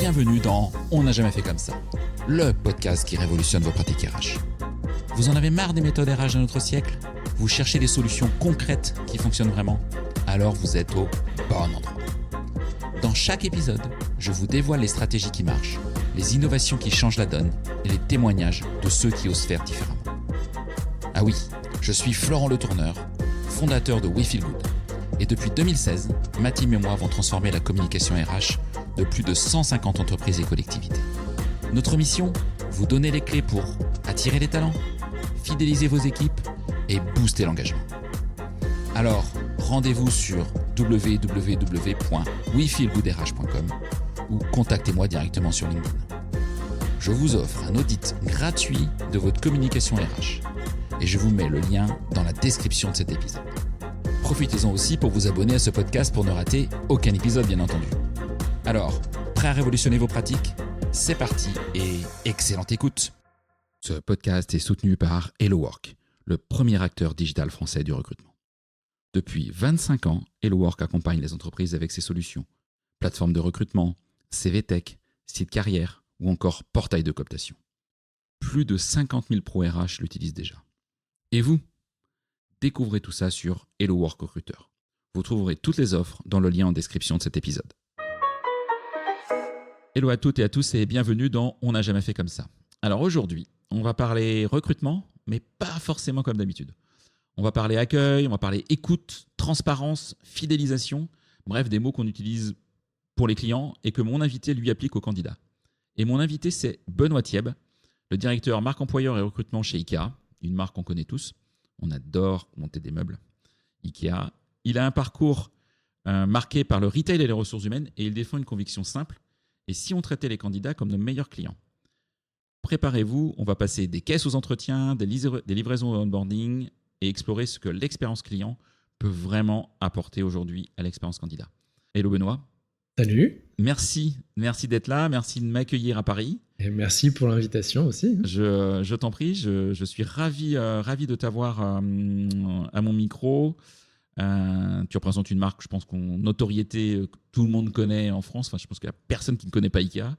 Bienvenue dans On n'a jamais fait comme ça, le podcast qui révolutionne vos pratiques RH. Vous en avez marre des méthodes RH de notre siècle ? Vous cherchez des solutions concrètes qui fonctionnent vraiment ? Alors vous êtes au bon endroit. Dans chaque épisode, je vous dévoile les stratégies qui marchent, les innovations qui changent la donne et les témoignages de ceux qui osent faire différemment. Ah oui, je suis Florent Le Tourneur, fondateur de We Feel Good. Et depuis 2016, ma team et moi avons transformé la communication RH de plus de 150 entreprises et collectivités. Notre mission ? Vous donner les clés pour attirer les talents, fidéliser vos équipes et booster l'engagement. Alors, rendez-vous sur www.wefeelgoodrh.com ou contactez-moi directement sur LinkedIn. Je vous offre un audit gratuit de votre communication RH et je vous mets le lien dans la description de cet épisode. Profitez-en aussi pour vous abonner à ce podcast pour ne rater aucun épisode, bien entendu. Alors, prêt à révolutionner vos pratiques ? C'est parti et excellente écoute. Ce podcast est soutenu par HelloWork, le premier acteur digital français du recrutement. Depuis 25 ans, HelloWork accompagne les entreprises avec ses solutions. Plateforme de recrutement, CV Tech, site carrière ou encore portail de cooptation. Plus de 50 000 pros RH l'utilisent déjà. Et vous ? Découvrez tout ça sur HelloWork Recruteur. Vous trouverez toutes les offres dans le lien en description de cet épisode. Hello à toutes et à tous et bienvenue dans On n'a jamais fait comme ça. Alors aujourd'hui, on va parler recrutement, mais pas forcément comme d'habitude. On va parler accueil, on va parler écoute, transparence, fidélisation, bref, des mots qu'on utilise pour les clients et que mon invité lui applique aux candidats. Et mon invité, c'est Benoît Thieb, le directeur marque employeur et recrutement chez IKEA, une marque qu'on connaît tous. On adore monter des meubles. IKEA. Il a un parcours marqué par le retail et les ressources humaines et il défend une conviction simple. Et si on traitait les candidats comme nos meilleurs clients ? Préparez-vous, on va passer des caisses aux entretiens, des livraisons au onboarding et explorer ce que l'expérience client peut vraiment apporter aujourd'hui à l'expérience candidat. Hello Benoît. Salut. Merci d'être là, merci de m'accueillir à Paris. Et merci pour l'invitation aussi. Je t'en prie, je suis ravi de t'avoir à mon micro. Tu représentes une marque, je pense qu'en notoriété, tout le monde connaît en France. Enfin, je pense qu'il n'y a personne qui ne connaît pas IKEA.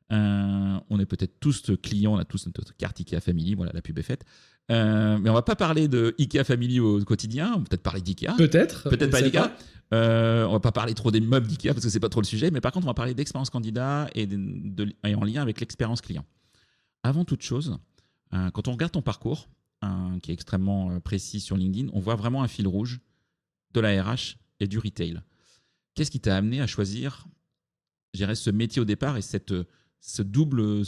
On est peut-être tous clients, on a tous notre carte IKEA Family. Voilà, la pub est faite. Mais on ne va pas parler de IKEA Family au quotidien. On va peut-être parler d'IKEA. Peut-être pas d'IKEA. On ne va pas parler trop des meubles d'IKEA parce que ce n'est pas trop le sujet. Mais par contre, on va parler d'expérience candidat et en lien avec l'expérience client. Avant toute chose, quand on regarde ton parcours, qui est extrêmement précis sur LinkedIn, on voit vraiment un fil rouge de la RH et du retail. Qu'est-ce qui t'a amené à choisir, je dirais, ce métier au départ et ce double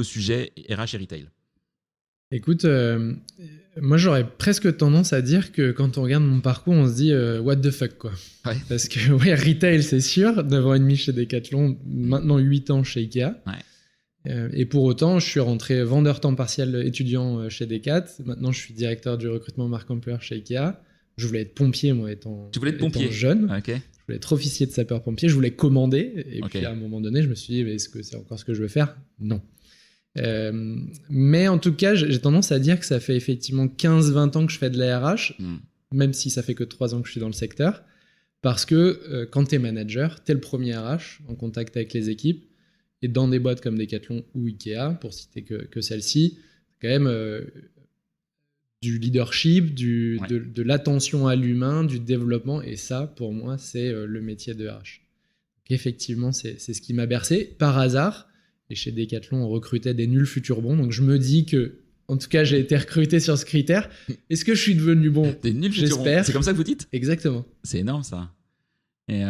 sujet RH et retail ? Écoute, moi j'aurais presque tendance à dire que quand on regarde mon parcours, on se dit what the fuck quoi. Ouais. Parce que ouais, retail c'est sûr, 9 ans et demi chez Decathlon, maintenant 8 ans chez IKEA. Ouais. Et pour autant, je suis rentré vendeur temps partiel étudiant chez Decat. Maintenant, je suis directeur du recrutement marque employeur chez IKEA. Je voulais être pompier, moi, étant jeune. Okay. Je voulais être officier de sapeur-pompier. Je voulais commander. Et puis, à un moment donné, je me suis dit, est-ce que c'est encore ce que je veux faire ? Non. Mais en tout cas, j'ai tendance à dire que ça fait effectivement 15-20 ans que je fais de la RH, même si ça fait que 3 ans que je suis dans le secteur. Parce que quand tu es manager, tu es le premier RH en contact avec les équipes. Et dans des boîtes comme Decathlon ou Ikea, pour citer que celle-ci, quand même du leadership, de l'attention à l'humain, du développement. Et ça, pour moi, c'est le métier de RH. Donc, effectivement, c'est ce qui m'a bercé. Par hasard, et chez Decathlon, on recrutait des nuls futurs bons. Donc, je me dis que, en tout cas, j'ai été recruté sur ce critère. Est-ce que je suis devenu bon ? Des nuls futurs bons. C'est comme ça que vous dites ? Exactement. C'est énorme, ça. Et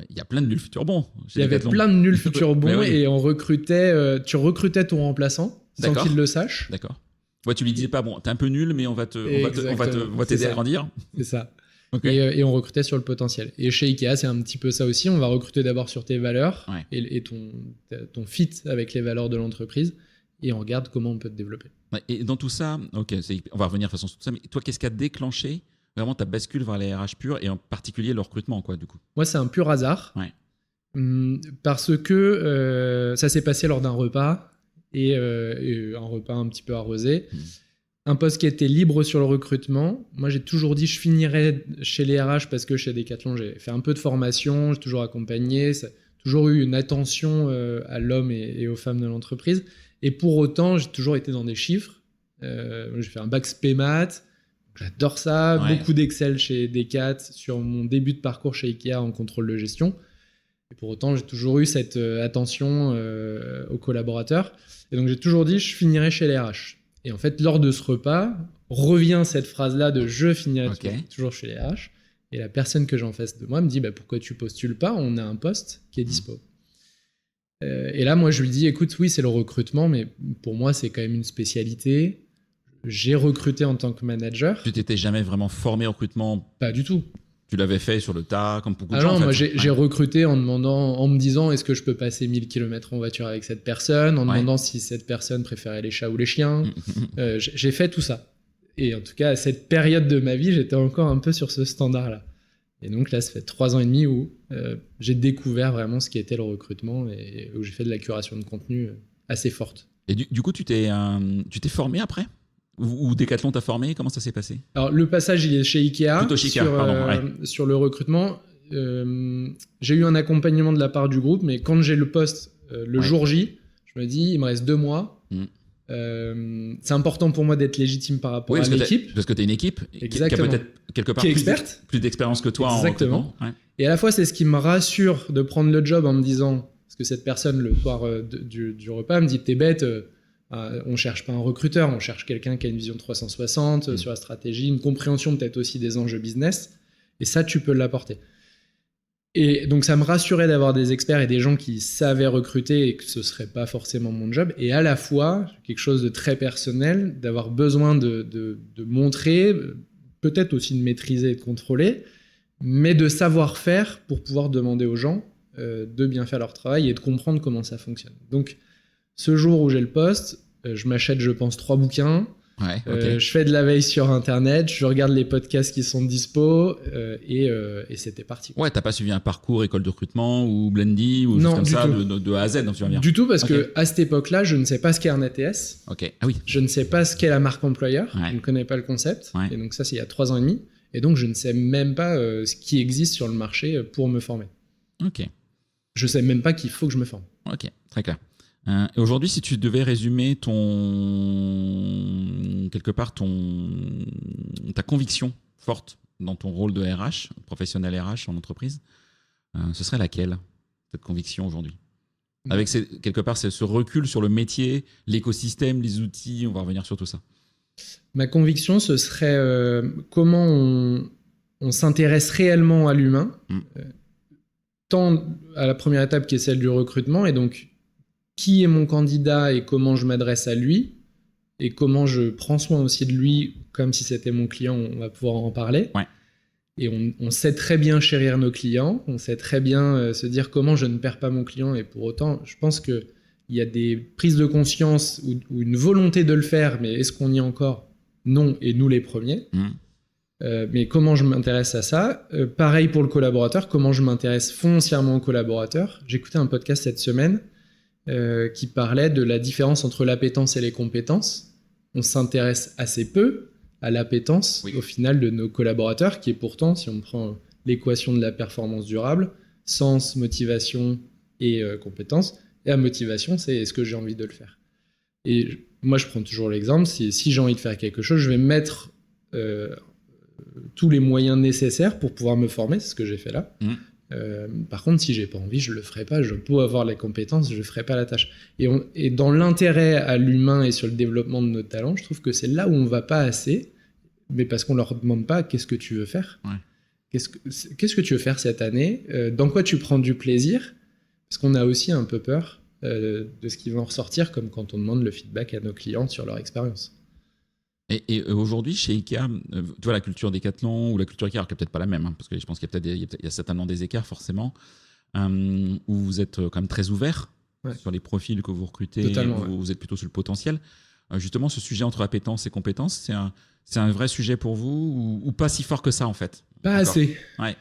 y a plein de nuls futurs bons. Il y avait plein de nuls futurs bons et on recrutait, tu recrutais ton remplaçant sans qu'il le sache. D'accord. Ouais, tu lui disais pas, bon, t'es un peu nul, mais on va t'aider à grandir. C'est ça. Okay. Et on recrutait sur le potentiel. Et chez IKEA, c'est un petit peu ça aussi. On va recruter d'abord sur tes valeurs et ton fit avec les valeurs de l'entreprise et on regarde comment on peut te développer. Ouais, et dans tout ça, on va revenir de toute façon sur tout ça, mais toi, qu'est-ce qui a déclenché vraiment ta bascule vers les RH purs et en particulier le recrutement, quoi, du coup ? Moi, c'est un pur hasard. Ouais. Parce que ça s'est passé lors d'un repas et un repas un petit peu arrosé. un poste qui était libre sur le recrutement. Moi, j'ai toujours dit je finirais chez les RH parce que chez Decathlon, j'ai fait un peu de formation, j'ai toujours accompagné, toujours eu une attention à l'homme et aux femmes de l'entreprise. Et pour autant, j'ai toujours été dans des chiffres. J'ai fait un bac spé maths, j'adore ça. Ouais. Beaucoup d'Excel chez Decat sur mon début de parcours chez Ikea en contrôle de gestion. Et pour autant, j'ai toujours eu cette attention aux collaborateurs. Et donc, j'ai toujours dit je finirais chez les RH. Et en fait, lors de ce repas, revient cette phrase-là de je finirai toujours chez les RH. Et la personne que j'ai en face de moi me dit pourquoi tu postules pas ? On a un poste qui est dispo. Et là, moi, je lui dis écoute, oui, c'est le recrutement, mais pour moi, c'est quand même une spécialité. J'ai recruté en tant que manager. Tu t'étais jamais vraiment formé au recrutement ? Pas du tout. Tu l'avais fait sur le tas, comme beaucoup de gens. Non, moi, j'ai recruté en me disant est-ce que je peux passer 1000 km en voiture avec cette personne, en demandant si cette personne préférait les chats ou les chiens. J'ai fait tout ça. Et en tout cas, à cette période de ma vie, j'étais encore un peu sur ce standard-là. Et donc là, ça fait 3 ans et demi où j'ai découvert vraiment ce qu'était le recrutement et où j'ai fait de la curation de contenu assez forte. Et du coup, tu t'es formé après ? Ou Decathlon t'a formé ? Comment ça s'est passé ? Alors, le passage, il est chez Ikea. Plutôt chez Ikea, sur le recrutement. J'ai eu un accompagnement de la part du groupe, mais quand j'ai le poste le jour J, je me dis, il me reste 2 mois. C'est important pour moi d'être légitime par rapport à l'équipe. Parce que tu es une équipe qui a peut-être quelque part plus d'expérience que toi. Exactement. En et à la fois, c'est ce qui me rassure de prendre le job en me disant, parce que cette personne, le soir du repas, me dit, t'es bête, on cherche pas un recruteur, on cherche quelqu'un qui a une vision 360 sur la stratégie, une compréhension peut-être aussi des enjeux business, et ça tu peux l'apporter. Et donc ça me rassurait d'avoir des experts et des gens qui savaient recruter et que ce serait pas forcément mon job, et à la fois quelque chose de très personnel, d'avoir besoin de montrer, peut-être aussi de maîtriser et de contrôler, mais de savoir faire pour pouvoir demander aux gens de bien faire leur travail et de comprendre comment ça fonctionne. Donc ce jour où j'ai le poste, je m'achète, je pense, 3 bouquins. Je fais de la veille sur Internet, je regarde les podcasts qui sont dispo et c'était parti. Ouais, t'as pas suivi un parcours école de recrutement ou Blendy ou non, comme ça de A à Z, donc tu vas bien. Du tout, parce que à cette époque-là, je ne sais pas ce qu'est un ATS. Ah oui. Je ne sais pas ce qu'est la marque employeur. Je ne connais pas le concept. Et donc ça, c'est il y a 3 ans et demi. Et donc, je ne sais même pas ce qui existe sur le marché pour me former. Je sais même pas qu'il faut que je me forme. Ok, très clair. Et aujourd'hui, si tu devais résumer ta conviction forte dans ton rôle de RH, professionnel RH en entreprise, ce serait laquelle, cette conviction aujourd'hui ? Avec quelque part ce recul sur le métier, l'écosystème, les outils, on va revenir sur tout ça. Ma conviction, ce serait comment on s'intéresse réellement à l'humain, tant à la première étape qui est celle du recrutement, et donc qui est mon candidat et comment je m'adresse à lui et comment je prends soin aussi de lui comme si c'était mon client, on va pouvoir en parler. Et on sait très bien chérir nos clients, on sait très bien se dire comment je ne perds pas mon client, et pour autant, je pense qu'il y a des prises de conscience ou une volonté de le faire, mais est-ce qu'on y est encore ? Non, et nous les premiers. Mais comment je m'intéresse à ça ? Pareil pour le collaborateur, comment je m'intéresse foncièrement au collaborateur ? J'écoutais un podcast cette semaine qui parlait de la différence entre l'appétence et les compétences. On s'intéresse assez peu à l'appétence au final de nos collaborateurs, qui est pourtant, si on prend l'équation de la performance durable, sens, motivation et compétences, et la motivation, c'est est-ce que j'ai envie de le faire ? Et moi, je prends toujours l'exemple, si j'ai envie de faire quelque chose, je vais mettre tous les moyens nécessaires pour pouvoir me former, c'est ce que j'ai fait là. Par contre, si j'ai pas envie, je le ferai pas. Je peux avoir les compétences, je ferai pas la tâche. Et dans l'intérêt à l'humain et sur le développement de nos talents, je trouve que c'est là où on va pas assez, mais parce qu'on leur demande pas qu'est-ce que tu veux faire. Qu'est-ce que tu veux faire cette année ? Dans quoi tu prends du plaisir ? Parce qu'on a aussi un peu peur de ce qui va en ressortir, comme quand on demande le feedback à nos clients sur leur expérience. Et aujourd'hui, chez Ikea, tu vois, la culture Decathlon ou la culture Ikea, alors qui n'est peut-être pas la même, parce que je pense qu'il y a certainement des écarts forcément, où vous êtes quand même très ouvert sur les profils que vous recrutez, vous êtes plutôt sur le potentiel. justement ce sujet entre appétence et compétence, c'est un vrai sujet pour vous ou pas si fort que ça en fait? Pas assez. Ouais.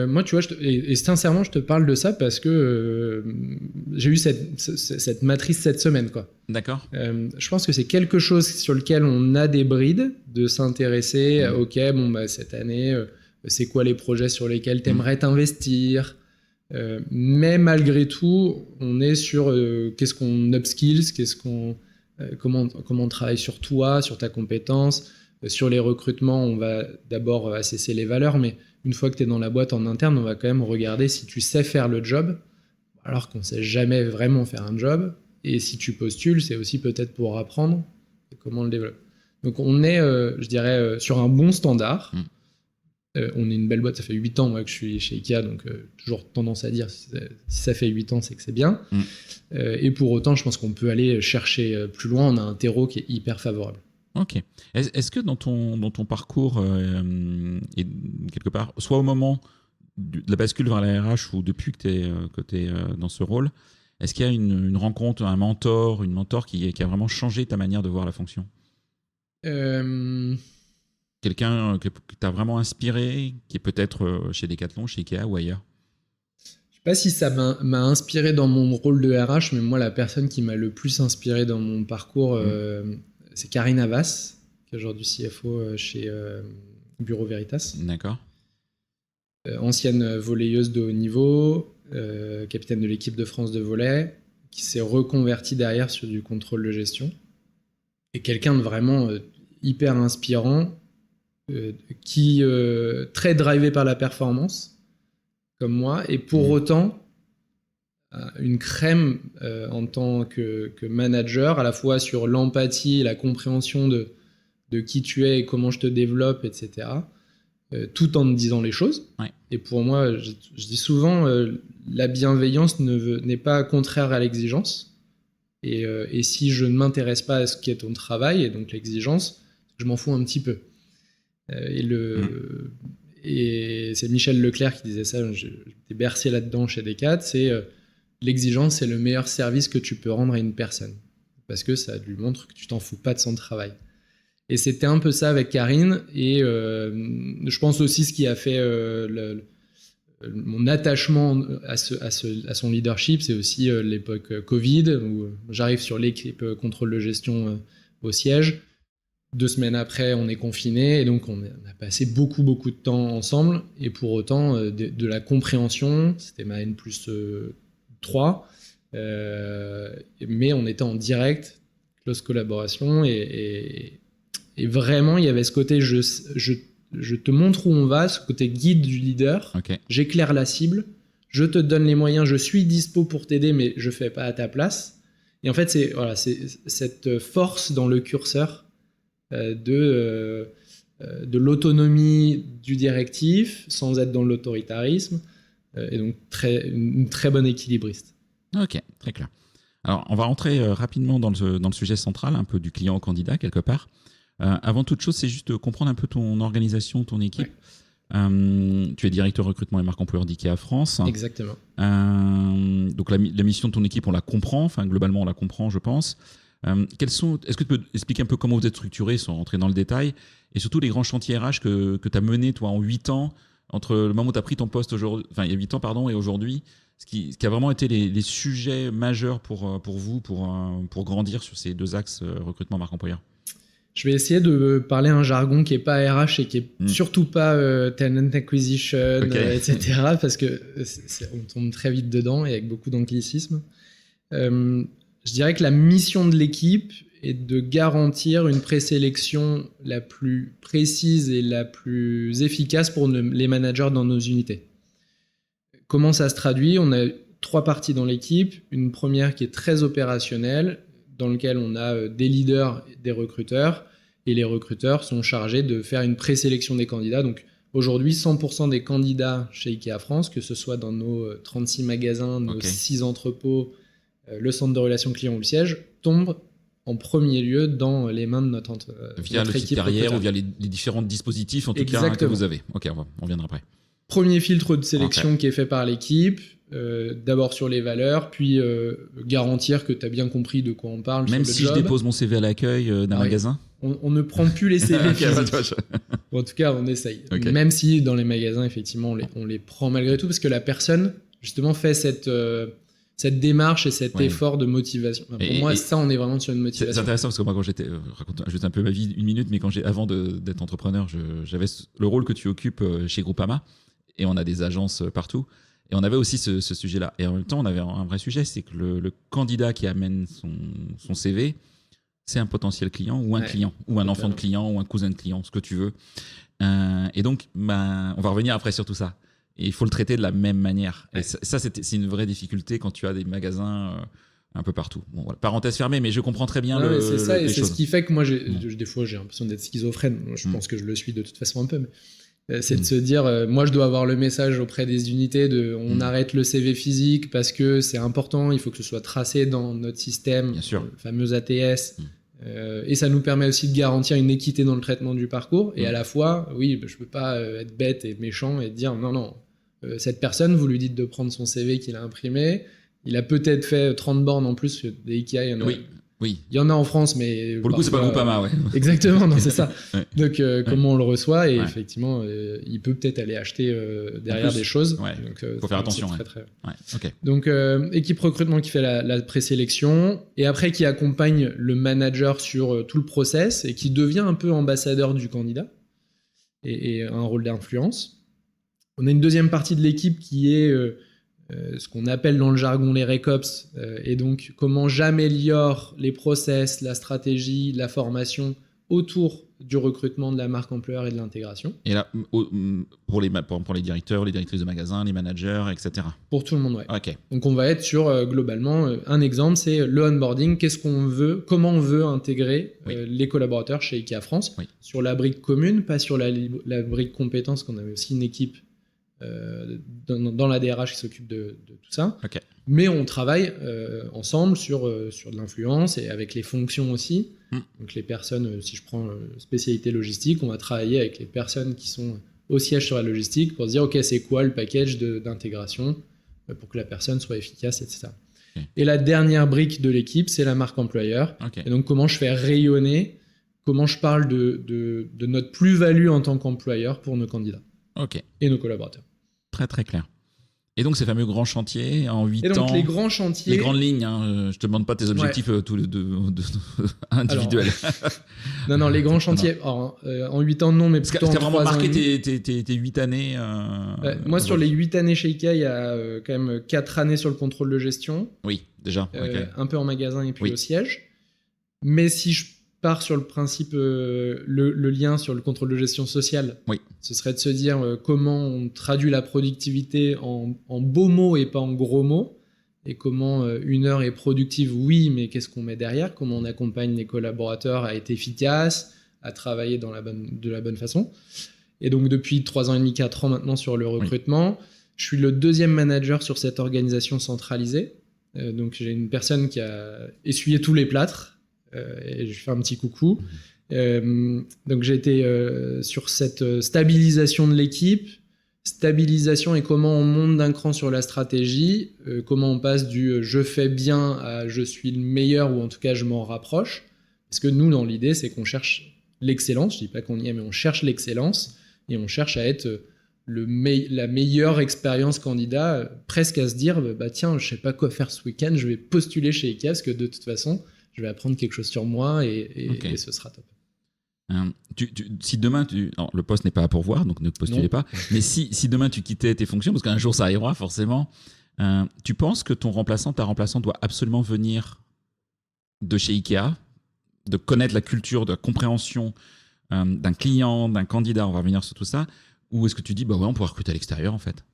Moi, tu vois, et sincèrement, je te parle de ça parce que j'ai eu cette matrice cette semaine, quoi. D'accord. Je pense que c'est quelque chose sur lequel on a des brides de s'intéresser. Ok, bon, bah, cette année, c'est quoi les projets sur lesquels tu aimerais t'investir? Mais malgré tout, on est sur qu'est-ce qu'on upskills, comment on travaille sur toi, sur ta compétence. Sur les recrutements, on va d'abord assesser les valeurs, mais une fois que tu es dans la boîte en interne, on va quand même regarder si tu sais faire le job, alors qu'on ne sait jamais vraiment faire un job. Et si tu postules, c'est aussi peut-être pour apprendre comment on le développe. Donc on est, je dirais, sur un bon standard. On est une belle boîte, ça fait 8 ans moi, que je suis chez Ikea, donc toujours tendance à dire si ça fait 8 ans, c'est que c'est bien. Et pour autant, je pense qu'on peut aller chercher plus loin. On a un terreau qui est hyper favorable. Ok. Est-ce que dans ton parcours, et quelque part, soit au moment de la bascule vers la RH ou depuis que tu es dans ce rôle, est-ce qu'il y a une rencontre, un mentor, une mentor qui a vraiment changé ta manière de voir la fonction? Quelqu'un que tu as vraiment inspiré, qui est peut-être chez Decathlon, chez Ikea ou ailleurs? Je ne sais pas si ça m'a inspiré dans mon rôle de RH, mais moi, la personne qui m'a le plus inspiré dans mon parcours, c'est Karine Havas, qui est aujourd'hui CFO chez Bureau Veritas. D'accord. Ancienne volleyeuse de haut niveau, capitaine de l'équipe de France de volley, qui s'est reconvertie derrière sur du contrôle de gestion. Et quelqu'un de vraiment hyper inspirant, qui très drivé par la performance, comme moi, et pour autant une crème en tant que manager, à la fois sur l'empathie, la compréhension de qui tu es et comment je te développe, etc., tout en me disant les choses. Ouais. Et pour moi, je dis souvent, la bienveillance n'est pas contraire à l'exigence. Et si je ne m'intéresse pas à ce qui est ton travail, et donc l'exigence, je m'en fous un petit peu. Et c'est Michel Leclerc qui disait ça, j'étais bercé là-dedans chez Decat, c'est l'exigence, c'est le meilleur service que tu peux rendre à une personne. Parce que ça lui montre que tu t'en fous pas de son travail. Et c'était un peu ça avec Karine. Et je pense aussi ce qui a fait mon attachement à son leadership, c'est aussi l'époque Covid, où j'arrive sur l'équipe contrôle de gestion au siège. 2 semaines après, on est confinés, et donc on a passé beaucoup de temps ensemble. Et pour autant, de la compréhension, c'était ma N+3, mais on était en direct, close collaboration, et vraiment, il y avait ce côté je te montre où on va, ce côté guide du leader. Okay. J'éclaire la cible, je te donne les moyens, je suis dispo pour t'aider, mais je fais pas à ta place. Et en fait, c'est cette force dans le curseur de l'autonomie du directif sans être dans l'autoritarisme, et donc une très bonne équilibriste. Ok, très clair. Alors, on va rentrer rapidement dans le sujet central, un peu du client au candidat, quelque part. Avant toute chose, c'est juste de comprendre un peu ton organisation, ton équipe. Ouais. Tu es directeur recrutement et marque employeur d'IKEA France. Exactement. Donc la mission de ton équipe, on la comprend. Enfin, globalement, on la comprend, je pense. Est-ce que tu peux expliquer un peu comment vous êtes structuré, sans rentrer dans le détail, et surtout les grands chantiers RH que tu as menés, toi, en 8 ans, entre le moment où tu as pris ton poste aujourd'hui, enfin, il y a 8 ans, pardon, et aujourd'hui, ce qui a vraiment été les sujets majeurs pour vous, pour grandir sur ces 2 axes recrutement marque employeur? Je vais essayer de parler un jargon qui n'est pas RH et qui n'est surtout pas talent acquisition, etc. Parce que on tombe très vite dedans et avec beaucoup d'anglicisme. Je dirais que la mission de l'équipe est de garantir une présélection la plus précise et la plus efficace pour les managers dans nos unités. Comment ça se traduit ? On a 3 parties dans l'équipe. Une première qui est très opérationnelle, dans laquelle on a des leaders, des recruteurs, et les recruteurs sont chargés de faire une présélection des candidats. Donc aujourd'hui, 100% des candidats chez IKEA France, que ce soit dans nos 36 magasins, nos 6 entrepôts, le centre de relations clients ou le siège, tombent en premier lieu dans les mains de notre équipe. Via le site derrière ou via les différents dispositifs, en tout cas, que vous avez. Ok, on reviendra après. premier filtre de sélection qui est fait par l'équipe, d'abord sur les valeurs, puis garantir que tu as bien compris de quoi on parle. Même si je dépose mon CV à l'accueil d'un magasin, on ne prend plus les CV physiques. En tout cas, on essaye. Même si dans les magasins, effectivement, on les prend malgré tout, parce que la personne, justement, fait cette démarche et cet effort de motivation. Pour moi, ça, on est vraiment sur une motivation. C'est intéressant parce que moi, quand j'étais, raconte un peu ma vie, une minute, mais avant d'être entrepreneur, j'avais le rôle que tu occupes chez Groupama, et on a des agences partout, et on avait aussi ce sujet-là. Et en même temps, on avait un vrai sujet, c'est que le candidat qui amène son CV, c'est un potentiel client ou un client, ou un enfant de client, ou un cousin de client, ce que tu veux. Et donc, on va revenir après sur tout ça. Et il faut le traiter de la même manière. Et ça, c'est une vraie difficulté quand tu as des magasins un peu partout. Bon, voilà. Parenthèse fermée, mais je comprends très bien c'est ça, et c'est ce qui fait que moi, des fois, j'ai l'impression d'être schizophrène. Je pense que je le suis de toute façon un peu, mais c'est de se dire, moi, je dois avoir le message auprès des unités on arrête le CV physique parce que c'est important, il faut que ce soit tracé dans notre système, le fameux ATS. Et ça nous permet aussi de garantir une équité dans le traitement du parcours. Et à la fois, je peux pas être bête et méchant et dire non, cette personne, vous lui dites de prendre son CV qu'il a imprimé. Il a peut-être fait 30 bornes en plus, des Ikea, il y en a. Oui. Il y en a en France, mais... Pour le coup, c'est pas Groupama, ouais. Exactement, non, c'est ça. Donc, comment on le reçoit, et effectivement, il peut peut-être aller acheter derrière des choses. Il faut faire attention. Donc, équipe recrutement qui fait la présélection, et après qui accompagne le manager sur tout le process, et qui devient un peu ambassadeur du candidat, et un rôle d'influence. On a une deuxième partie de l'équipe qui est... ce qu'on appelle dans le jargon les RECOPS, et donc comment j'améliore les process, la stratégie, la formation autour du recrutement de la marque employeur et de l'intégration. Et là, pour les directeurs, les directrices de magasins, les managers, etc. Pour tout le monde, Okay. Donc on va être sur, globalement, un exemple, c'est le onboarding, comment on veut intégrer les collaborateurs chez IKEA France, sur la brique commune, pas sur la brique compétence, qu'on avait aussi une équipe dans la DRH qui s'occupe de tout ça. Mais on travaille ensemble sur de l'influence, et avec les fonctions aussi. Donc les personnes, si je prends spécialité logistique, on va travailler avec les personnes qui sont au siège sur la logistique pour se dire ok, c'est quoi le package d'intégration pour que la personne soit efficace, etc. Et la dernière brique de l'équipe, c'est la marque employeur. Et donc comment je fais rayonner, comment je parle de notre plus-value en tant qu'employeur pour nos candidats. Et nos collaborateurs. Très très clair. Et donc ces fameux grands chantiers en 8 ans. Et donc les grands chantiers. Les grandes lignes, je te demande pas tes objectifs tous les deux individuels. Alors, non, les grands chantiers, en 8 ans non, mais plutôt en 3 ans. Parce que tu as vraiment marqué tes 8 années moi sur les 8 années chez IKEA, il y a quand même 4 années sur le contrôle de gestion. Oui, déjà. Un peu en magasin et puis au siège. Mais si je part sur le principe, le lien sur le contrôle de gestion sociale, ce serait de se dire comment on traduit la productivité en beaux mots et pas en gros mots, et comment une heure est productive, mais qu'est-ce qu'on met derrière, comment on accompagne les collaborateurs à être efficaces, à travailler de la bonne façon. Et donc depuis 3 ans et demi, 4 ans maintenant sur le recrutement, je suis le deuxième manager sur cette organisation centralisée. Donc j'ai une personne qui a essuyé tous les plâtres, et je fais un petit coucou. Donc j'ai été sur cette stabilisation de l'équipe, et comment on monte d'un cran sur la stratégie, comment on passe du je fais bien à je suis le meilleur, ou en tout cas je m'en rapproche. Parce que nous, dans l'idée, c'est qu'on cherche l'excellence. Je dis pas qu'on y est, mais on cherche l'excellence, et on cherche à être la meilleure expérience candidat, presque à se dire tiens, je sais pas quoi faire ce week-end, je vais postuler chez IKEA parce que de toute façon je vais apprendre quelque chose sur moi, et ce sera top. Si demain, non, le poste n'est pas à pourvoir, donc ne postulez pas, mais si demain tu quittais tes fonctions, parce qu'un jour ça arrivera forcément, tu penses que ta remplaçante doit absolument venir de chez IKEA, de connaître la culture, de la compréhension d'un client, d'un candidat, on va revenir sur tout ça, ou est-ce que tu dis, on pourrait recruter à l'extérieur en fait?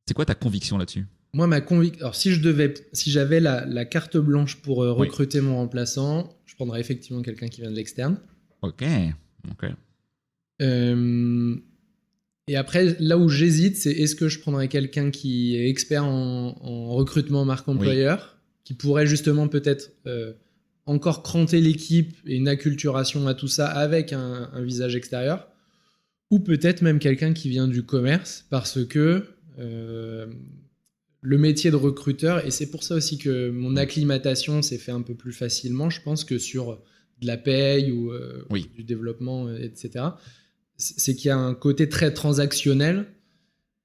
C'est quoi ta conviction là-dessus? Moi, ma conviction... Alors, si j'avais la carte blanche pour recruter mon remplaçant, je prendrais effectivement quelqu'un qui vient de l'externe. Ok. Et après, là où j'hésite, c'est est-ce que je prendrais quelqu'un qui est expert en recrutement marque employeur, qui pourrait justement peut-être encore cranter l'équipe et une acculturation à tout ça avec un visage extérieur, ou peut-être même quelqu'un qui vient du commerce, parce que le métier de recruteur, et c'est pour ça aussi que mon acclimatation s'est fait un peu plus facilement, je pense, que sur de la paye ou du développement, etc., c'est qu'il y a un côté très transactionnel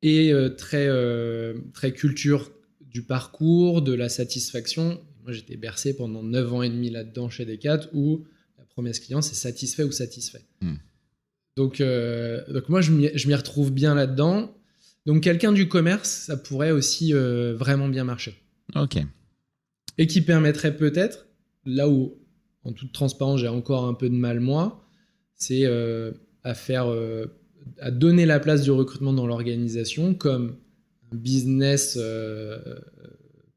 et très culture du parcours, de la satisfaction. Moi, j'étais bercé pendant 9 ans et demi là-dedans chez Decat, où la promesse client, c'est satisfait ou satisfait. Donc moi, je m'y retrouve bien là-dedans. Donc quelqu'un du commerce, ça pourrait aussi vraiment bien marcher. Ok. Et qui permettrait peut-être, là où, en toute transparence, j'ai encore un peu de mal moi, c'est à donner la place du recrutement dans l'organisation comme un business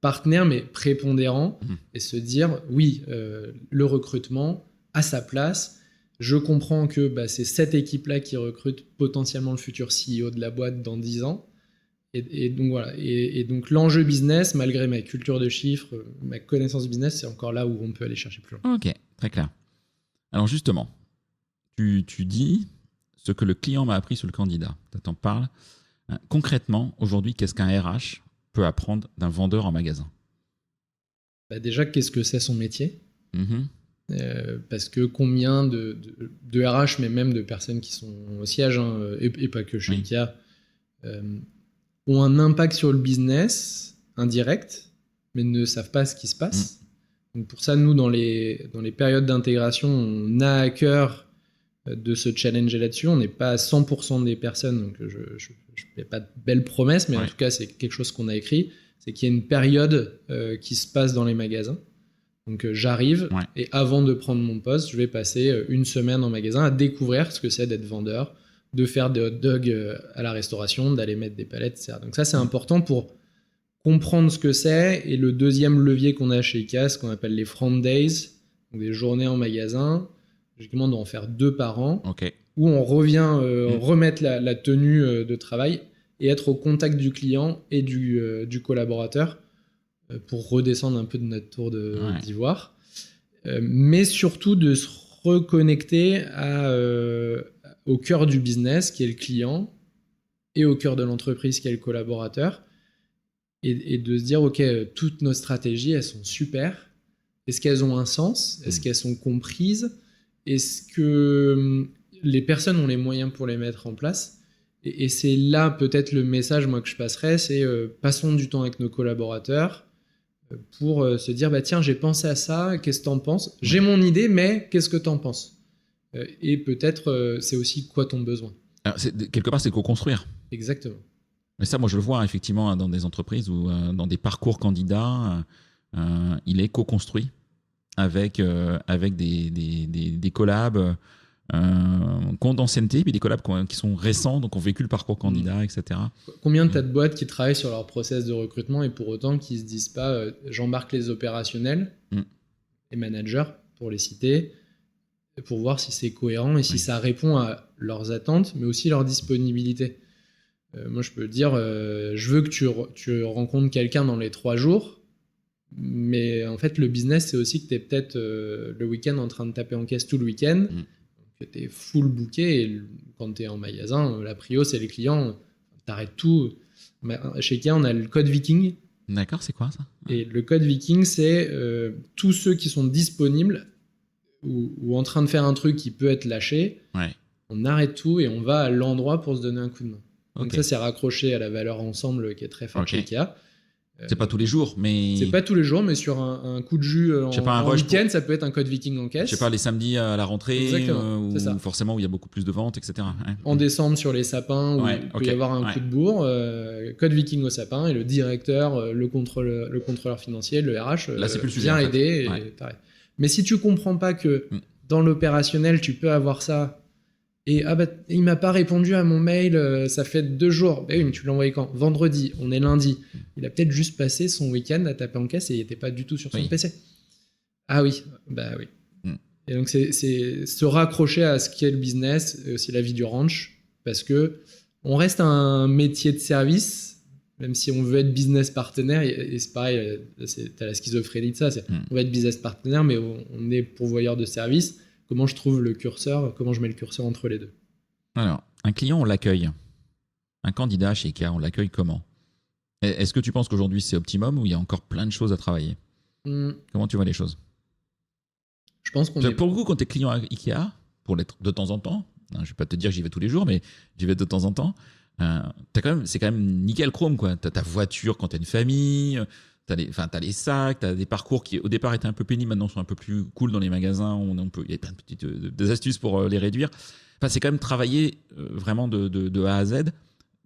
partenaire, mais prépondérant, et se dire, oui, le recrutement a sa place. Je comprends que c'est cette équipe-là qui recrute potentiellement le futur CEO de la boîte dans 10 ans. Et donc voilà. Et donc l'enjeu business, malgré ma culture de chiffres, ma connaissance du business, c'est encore là où on peut aller chercher plus loin. Ok, très clair. Alors justement, tu dis ce que le client m'a appris sur le candidat. Tu t'en parles. Concrètement, aujourd'hui, qu'est-ce qu'un RH peut apprendre d'un vendeur en magasin ? Déjà, qu'est-ce que c'est son métier ? Parce que combien de RH, mais même de personnes qui sont au siège, et pas que chez Ikea, ont un impact sur le business indirect, mais ne savent pas ce qui se passe. Donc pour ça, nous, dans les périodes d'intégration, on a à cœur de se challenger là-dessus. On n'est pas à 100% des personnes, donc je ne fais pas de belles promesses, mais en tout cas, c'est quelque chose qu'on a écrit. C'est qu'il y a une période qui se passe dans les magasins. Donc j'arrive, et avant de prendre mon poste, je vais passer une semaine en magasin à découvrir ce que c'est d'être vendeur, de faire des hot dogs à la restauration, d'aller mettre des palettes, etc. Donc ça, c'est important pour comprendre ce que c'est. Et le deuxième levier qu'on a chez Ikea, ce qu'on appelle les front days, donc des journées en magasin. Je demande d'en faire 2 par an, où on revient remettre la tenue de travail et être au contact du client et du collaborateur pour redescendre un peu de notre tour d'ivoire. Mais surtout de se reconnecter au cœur du business, qui est le client, et au cœur de l'entreprise, qui est le collaborateur, et de se dire, OK, toutes nos stratégies, elles sont super. Est-ce qu'elles ont un sens ? Est-ce qu'elles sont comprises ? Est-ce que les personnes ont les moyens pour les mettre en place ? Et c'est là peut-être le message moi que je passerais, c'est passons du temps avec nos collaborateurs pour se dire tiens, j'ai pensé à ça, qu'est-ce que t'en penses ? J'ai mon idée, mais qu'est-ce que t'en penses ? Et peut-être c'est aussi quoi ton besoin ? Alors, quelque part, c'est co-construire. Exactement. Mais ça, moi, je le vois effectivement dans des entreprises ou dans des parcours candidats, il est co-construit avec des collabs qui ont d'ancienneté, puis des collabs qui sont récents, donc ont vécu le parcours candidat, etc. Combien t'as de boîtes qui travaillent sur leur process de recrutement et pour autant qui se disent pas j'embarque les opérationnels, les managers, pour les citer, pour voir si c'est cohérent et si ça répond à leurs attentes, mais aussi leur disponibilité. Moi, je peux dire, je veux que tu rencontres quelqu'un dans les 3 jours, mais en fait, le business, c'est aussi que tu es peut-être le week-end en train de taper en caisse tout le week-end, que tu es full booké, et quand tu es en magasin, la prio, c'est les clients, t'arrêtes tout. Chez Ikea, on a le code Viking. D'accord, c'est quoi ça ? Et le code Viking, c'est tous ceux qui sont disponibles ou en train de faire un truc qui peut être lâché, on arrête tout et on va à l'endroit pour se donner un coup de main. Donc ça, c'est raccroché à la valeur ensemble qui est très forte chez Ikea. C'est pas tous les jours, mais... C'est pas tous les jours, mais sur un coup de jus en week-end, ça peut être un code Viking en caisse. Je sais pas, les samedis à la rentrée, c'est ça. Forcément où il y a beaucoup plus de ventes, etc. En décembre, sur les sapins, où il peut y avoir un coup de bourre, code Viking au sapin, et le directeur, le contrôleur financier, le RH, là, c'est plus le sujet, vient aider. Mais si tu comprends pas que dans l'opérationnel, tu peux avoir ça, et il m'a pas répondu à mon mail, ça fait 2 jours. Oui, mais tu l'as envoyé quand ? Vendredi, on est lundi. Il a peut-être juste passé son week-end à taper en caisse et il était pas du tout sur son PC. Ah oui, oui. Et donc c'est se raccrocher à ce qu'est le business, aussi la vie du ranch, parce que on reste un métier de service, même si on veut être business partenaire, et c'est pareil, t'as la schizophrénie de ça, on veut être business partenaire, mais on est pourvoyeur de service. Comment je trouve le curseur, comment je mets le curseur entre les deux ? Alors, Un client, on l'accueille. Un candidat chez IKEA, on l'accueille comment? Est-ce que tu penses qu'aujourd'hui c'est optimum ou il y a encore plein de choses à travailler? Comment tu vois les choses? Je pense qu'on Pour le coup, quand tu es client à IKEA, pour l'être de temps en temps, je ne vais pas te dire que j'y vais tous les jours, mais j'y vais de temps en temps, c'est quand même nickel chrome, quoi. Tu as ta voiture quand tu as une famille, tu as les sacs, tu as des parcours qui au départ étaient un peu pénibles, maintenant sont un peu plus cool dans les magasins. Il y a plein de petites des astuces pour les réduire. Enfin, c'est quand même travailler vraiment de A à Z.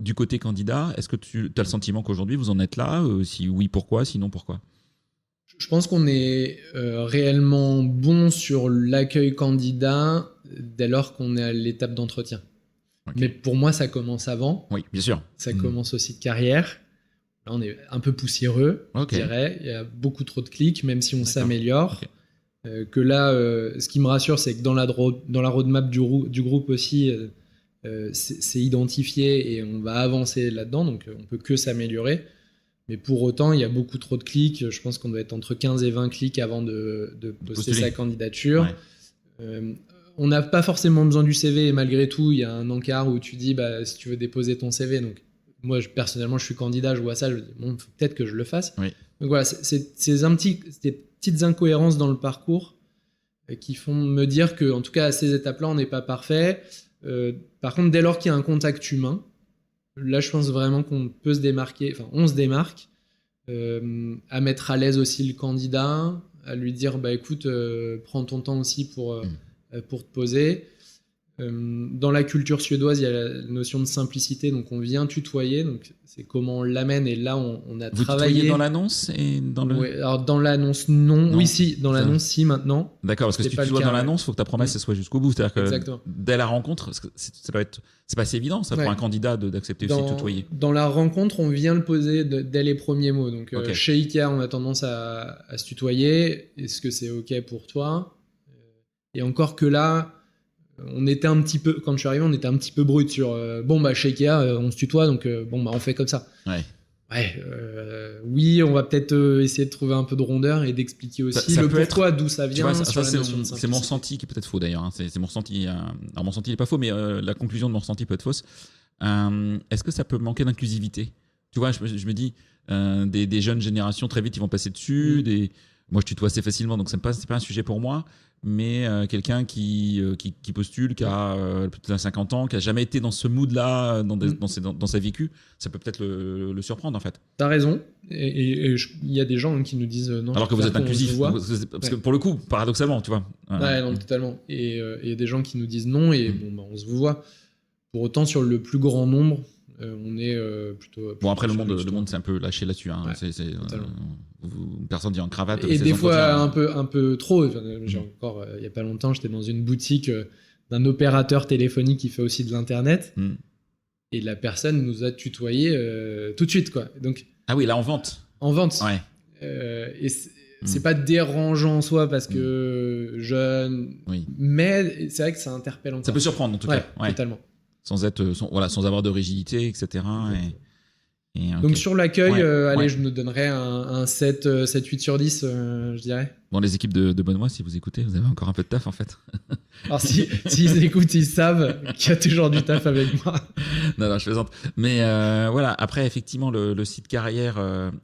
Du côté candidat, est-ce que tu as le sentiment qu'aujourd'hui vous en êtes là? Si oui, pourquoi? Sinon, pourquoi? Je pense qu'on est réellement bon sur l'accueil candidat dès lors qu'on est à l'étape d'entretien. Okay. Mais pour moi, ça commence avant. Oui, bien sûr. Ça commence aussi de carrière. Là, on est un peu poussiéreux, je dirais. Il y a beaucoup trop de clics, même si on s'améliore. Que là, ce qui me rassure, c'est que dans la roadmap du groupe aussi, c'est identifié et on va avancer là-dedans. Donc, on peut que s'améliorer. Mais pour autant, il y a beaucoup trop de clics. Je pense qu'on doit être entre 15 et 20 clics avant de poster sa candidature. Ouais. On n'a pas forcément besoin du CV et malgré tout, il y a un encart où tu dis si tu veux déposer ton CV. Donc, moi, personnellement, je suis candidat, je vois ça, je me dis faut peut-être que je le fasse. Oui. Donc voilà, c'est des petites incohérences dans le parcours qui font me dire qu'en tout cas, à ces étapes-là, on n'est pas parfait. Par contre, dès lors qu'il y a un contact humain, là, je pense vraiment qu'on peut se démarquer, enfin, on se démarque, à mettre à l'aise aussi le candidat, à lui dire, écoute, prends ton temps aussi pour te poser. Dans la culture suédoise, il y a la notion de simplicité, donc on vient tutoyer, donc c'est comment on l'amène, et là, on a Vous travaillé... tutoyez dans l'annonce et dans le... Oui, alors dans l'annonce, non. Oui, si, dans l'annonce, si, maintenant. D'accord, parce que si tu tutoies dans l'annonce, il faut que ta promesse soit jusqu'au bout. C'est-à-dire que exactement. Dès la rencontre, parce que ça doit être... C'est pas assez évident, ça, pour un candidat d'accepter aussi de tutoyer. Dans la rencontre, on vient le poser dès les premiers mots. Donc, chez IKEA, on a tendance à se tutoyer. Est-ce que c'est OK pour toi? Et encore que là... On était un petit peu, quand je suis arrivé, on était un petit peu brut sur chez Ikea, on se tutoie, donc on fait comme ça. Oui, on va peut-être essayer de trouver un peu de rondeur et d'expliquer aussi le pourquoi, d'où ça vient. C'est mon ressenti qui est peut-être faux d'ailleurs. Hein. C'est mon ressenti. Alors mon ressenti n'est pas faux, mais la conclusion de mon ressenti peut être fausse. Est-ce que ça peut manquer d'inclusivité? Tu vois, je me dis, des jeunes générations, très vite, ils vont passer dessus. Moi, je tutoie assez facilement, donc c'est pas un sujet pour moi. Mais quelqu'un qui postule, qui a peut-être 50 ans, qui n'a jamais été dans ce mood-là, dans sa vécu, ça peut peut-être le surprendre en fait. T'as raison. Et il y a des gens qui nous disent non. Alors que vous êtes inclusif. Parce que pour le coup, paradoxalement, tu vois. Non, totalement. Et il y a des gens qui nous disent non et on se vous voit. Pour autant, sur le plus grand nombre, on est plutôt. Bon, après, le monde s'est un peu lâché là-dessus. Hein. Personne dit en cravate. Et des fois, un peu trop. J'ai encore, il n'y a pas longtemps, j'étais dans une boutique d'un opérateur téléphonique qui fait aussi de l'Internet. Et la personne nous a tutoyé tout de suite, quoi. Donc, ah oui, là, en vente. En vente. Ouais. Et c'est pas dérangeant en soi parce que jeune. Oui. Mais c'est vrai que ça interpelle encore. Ça peut surprendre, en tout cas. Ouais, totalement. Sans avoir de rigidité, etc. Donc sur l'accueil, je nous donnerais un 7-8 sur 10, je dirais. Bon, les équipes de Benoît, si vous écoutez, vous avez encore un peu de taf en fait. Alors s'ils écoutent, ils savent qu'il y a toujours du taf avec moi. Non, je plaisante. Mais voilà, après effectivement, le site carrière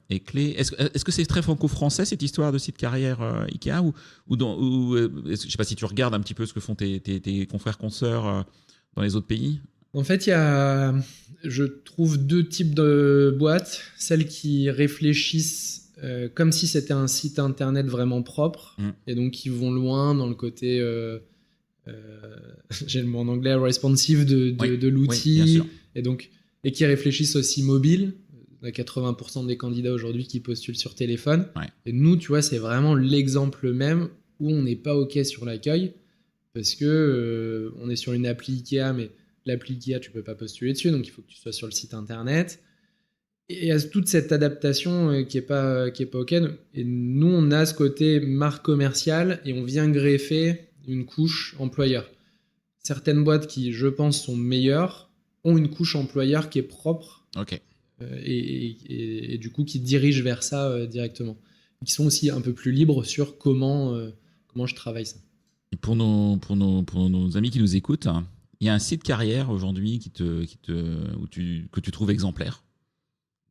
est clé. Est-ce que c'est très franco-français cette histoire de site carrière IKEA ou je sais pas si tu regardes un petit peu ce que font tes confrères consoeurs dans les autres pays? En fait, je trouve deux types de boîtes. Celles qui réfléchissent comme si c'était un site internet vraiment propre et donc qui vont loin dans le côté, j'ai le mot en anglais, responsive de l'outil et qui réfléchissent aussi mobile. Il y a 80% des candidats aujourd'hui qui postulent sur téléphone. Ouais. Et nous, tu vois, c'est vraiment l'exemple même où on n'est pas OK sur l'accueil parce que on est sur une appli IKEA, mais l'appli IKEA, tu peux pas postuler dessus, donc il faut que tu sois sur le site internet. Et il y a toute cette adaptation qui est pas OK. Et nous, on a ce côté marque commerciale et on vient greffer une couche employeur. Certaines boîtes qui, je pense, sont meilleures ont une couche employeur qui est propre. OK. Et du coup, qui dirigent vers ça directement. Qui sont aussi un peu plus libres sur comment je travaille ça. Et pour nos amis qui nous écoutent, il y a un site carrière aujourd'hui que tu trouves exemplaire.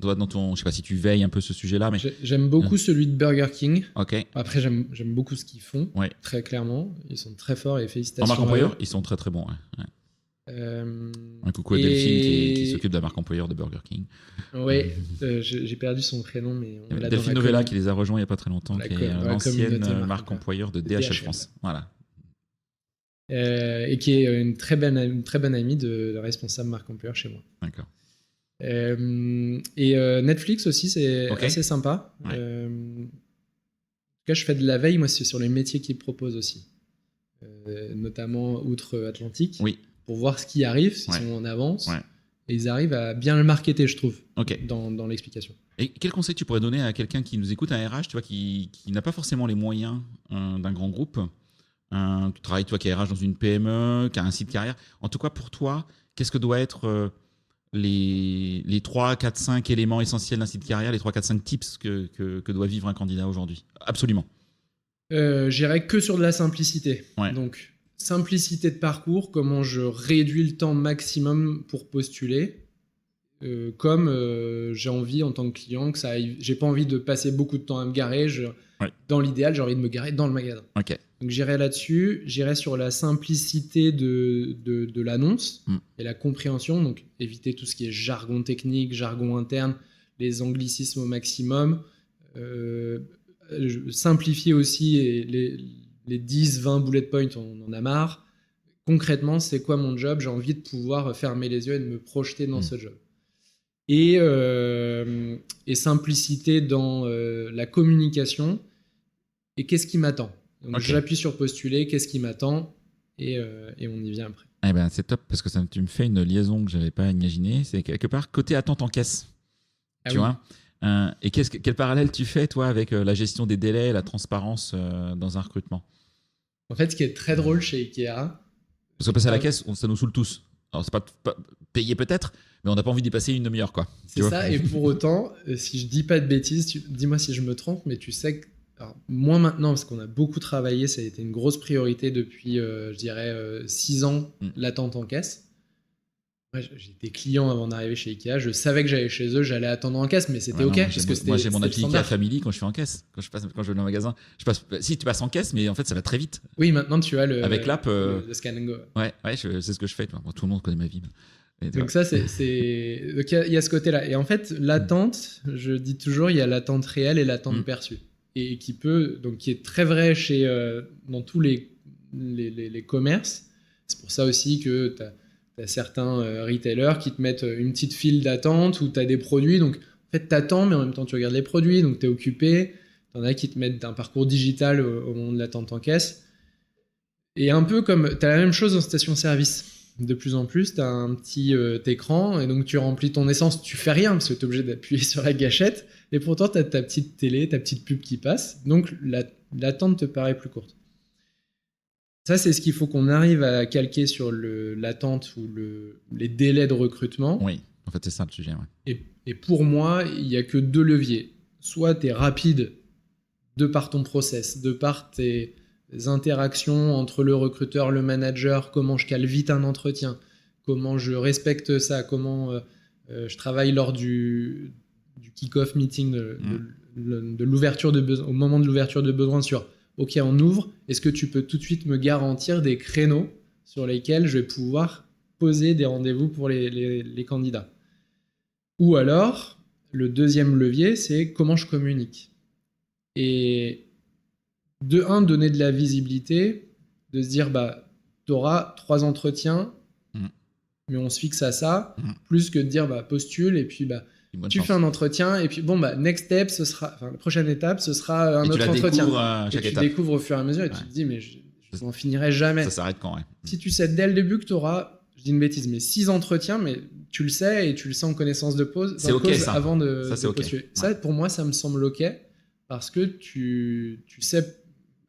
Toi, je sais pas si tu veilles un peu ce sujet-là, mais j'aime beaucoup celui de Burger King. Ok. Après, j'aime beaucoup ce qu'ils font, Ouais. très clairement. Ils sont très forts et félicitations. En marque employeur, ils sont très très bons. Ouais. Un coucou à Delphine qui s'occupe de la marque employeur de Burger King. Oui, j'ai perdu son prénom, mais on l'a Delphine Novella qui les a rejoints il n'y a pas très longtemps, qui est l'ancienne marque employeur de DHL France. Voilà. Et qui est une très bonne amie de responsable marque employeur chez moi. D'accord. Et Netflix aussi, c'est assez sympa. Ouais. En tout cas, je fais de la veille, moi, c'est sur les métiers qu'ils proposent aussi. Notamment outre-Atlantique. Oui. Pour voir ce qui arrive, s'ils sont en avance. Ouais. Et ils arrivent à bien le marketer, je trouve, dans l'explication. Et quel conseil tu pourrais donner à quelqu'un qui nous écoute, un RH, tu vois, qui n'a pas forcément les moyens d'un grand groupe, tu travailles, toi, qui est RH dans une PME, qui a un site carrière. En tout cas, pour toi, qu'est-ce que doit être les 3, 4, 5 éléments essentiels d'un site carrière, les 3, 4, 5 tips que doit vivre un candidat aujourd'hui? Absolument. J'irai que sur de la simplicité. Ouais. Donc, simplicité de parcours, comment je réduis le temps maximum pour postuler, comme j'ai envie en tant que client que ça aille, j'ai pas envie de passer beaucoup de temps à me garer. Dans l'idéal, j'ai envie de me garer dans le magasin. Okay. Donc j'irai là-dessus, j'irai sur la simplicité de l'annonce et la compréhension, donc éviter tout ce qui est jargon technique, jargon interne, les anglicismes au maximum, simplifier aussi les 10-20 bullet points, on en a marre. Concrètement, c'est quoi mon job? J'ai envie de pouvoir fermer les yeux et de me projeter dans ce job. Et simplicité dans la communication. Et qu'est-ce qui m'attend? Donc j'appuie sur postuler, qu'est-ce qui m'attend? Et on y vient après. Eh ben, c'est top parce que tu me fais une liaison que je n'avais pas imaginée. C'est quelque part côté attente en caisse. Tu vois? Et quel parallèle tu fais, toi, avec la gestion des délais, la transparence dans un recrutement? En fait, ce qui est très drôle chez Ikea... Parce que passer à la caisse, ça nous saoule tous. Alors, c'est pas payé peut-être, mais on n'a pas envie d'y passer une demi-heure, quoi. C'est ça, et pour autant, si je dis pas de bêtises, dis-moi si je me trompe, mais tu sais que... Alors, moins maintenant, parce qu'on a beaucoup travaillé, ça a été une grosse priorité depuis, je dirais, 6 ans, l'attente en caisse. Moi, j'étais client avant d'arriver chez Ikea, je savais que j'allais chez eux, j'allais attendre en caisse, mais c'était OK. Moi, j'ai mon appli Ikea Family quand je suis en caisse. Quand je vais dans le magasin, si tu passes en caisse, mais en fait, ça va très vite. Oui, maintenant, tu as avec l'app, le scan and go. Ouais, c'est ce que je fais. Bon, tout le monde connaît ma vie. Donc ça, donc il y a ce côté-là. Et en fait, l'attente, je dis toujours, il y a l'attente réelle et l'attente perçue. Et qui est très vrai dans tous les commerces. C'est pour ça aussi que tu as certains retailers qui te mettent une petite file d'attente où tu as des produits. Donc, en fait, tu attends, mais en même temps, tu regardes les produits. Donc, tu es occupé. Tu en as qui te mettent un parcours digital au moment de l'attente en caisse. Et un peu comme... Tu as la même chose en station-service. De plus en plus, tu as un petit écran et donc tu remplis ton essence. Tu fais rien parce que tu es obligé d'appuyer sur la gâchette. Et pourtant, tu as ta petite télé, ta petite pub qui passe. Donc, l'attente te paraît plus courte. Ça, c'est ce qu'il faut qu'on arrive à calquer sur l'attente ou les délais de recrutement. Oui, en fait, c'est ça le sujet. Ouais. Et pour moi, il n'y a que 2 leviers. Soit tu es rapide de par ton process, de par tes interactions entre le recruteur, le manager, comment je cale vite un entretien, comment je respecte ça, comment je travaille lors du kick-off meeting de l'ouverture de besoin, au moment de l'ouverture de besoin sur OK, on ouvre, est-ce que tu peux tout de suite me garantir des créneaux sur lesquels je vais pouvoir poser des rendez-vous pour les candidats? Ou alors, le deuxième levier, c'est comment je communique. Et donner de la visibilité, de se dire, tu auras 3 entretiens, mais on se fixe à ça, plus que de dire, postule, et puis tu fais un entretien, et puis next step, la prochaine étape, ce sera un autre entretien. Et tu découvres au fur et à mesure, et tu te dis, mais je n'en finirai jamais. Ça s'arrête quand, Si tu sais dès le début que tu auras, je dis une bêtise, mais 6 entretiens, mais tu le sais, et tu le sais en connaissance de cause, c'est OK, ça. Avant de postuler. Okay. Ça, pour moi, ça me semble OK, parce que tu sais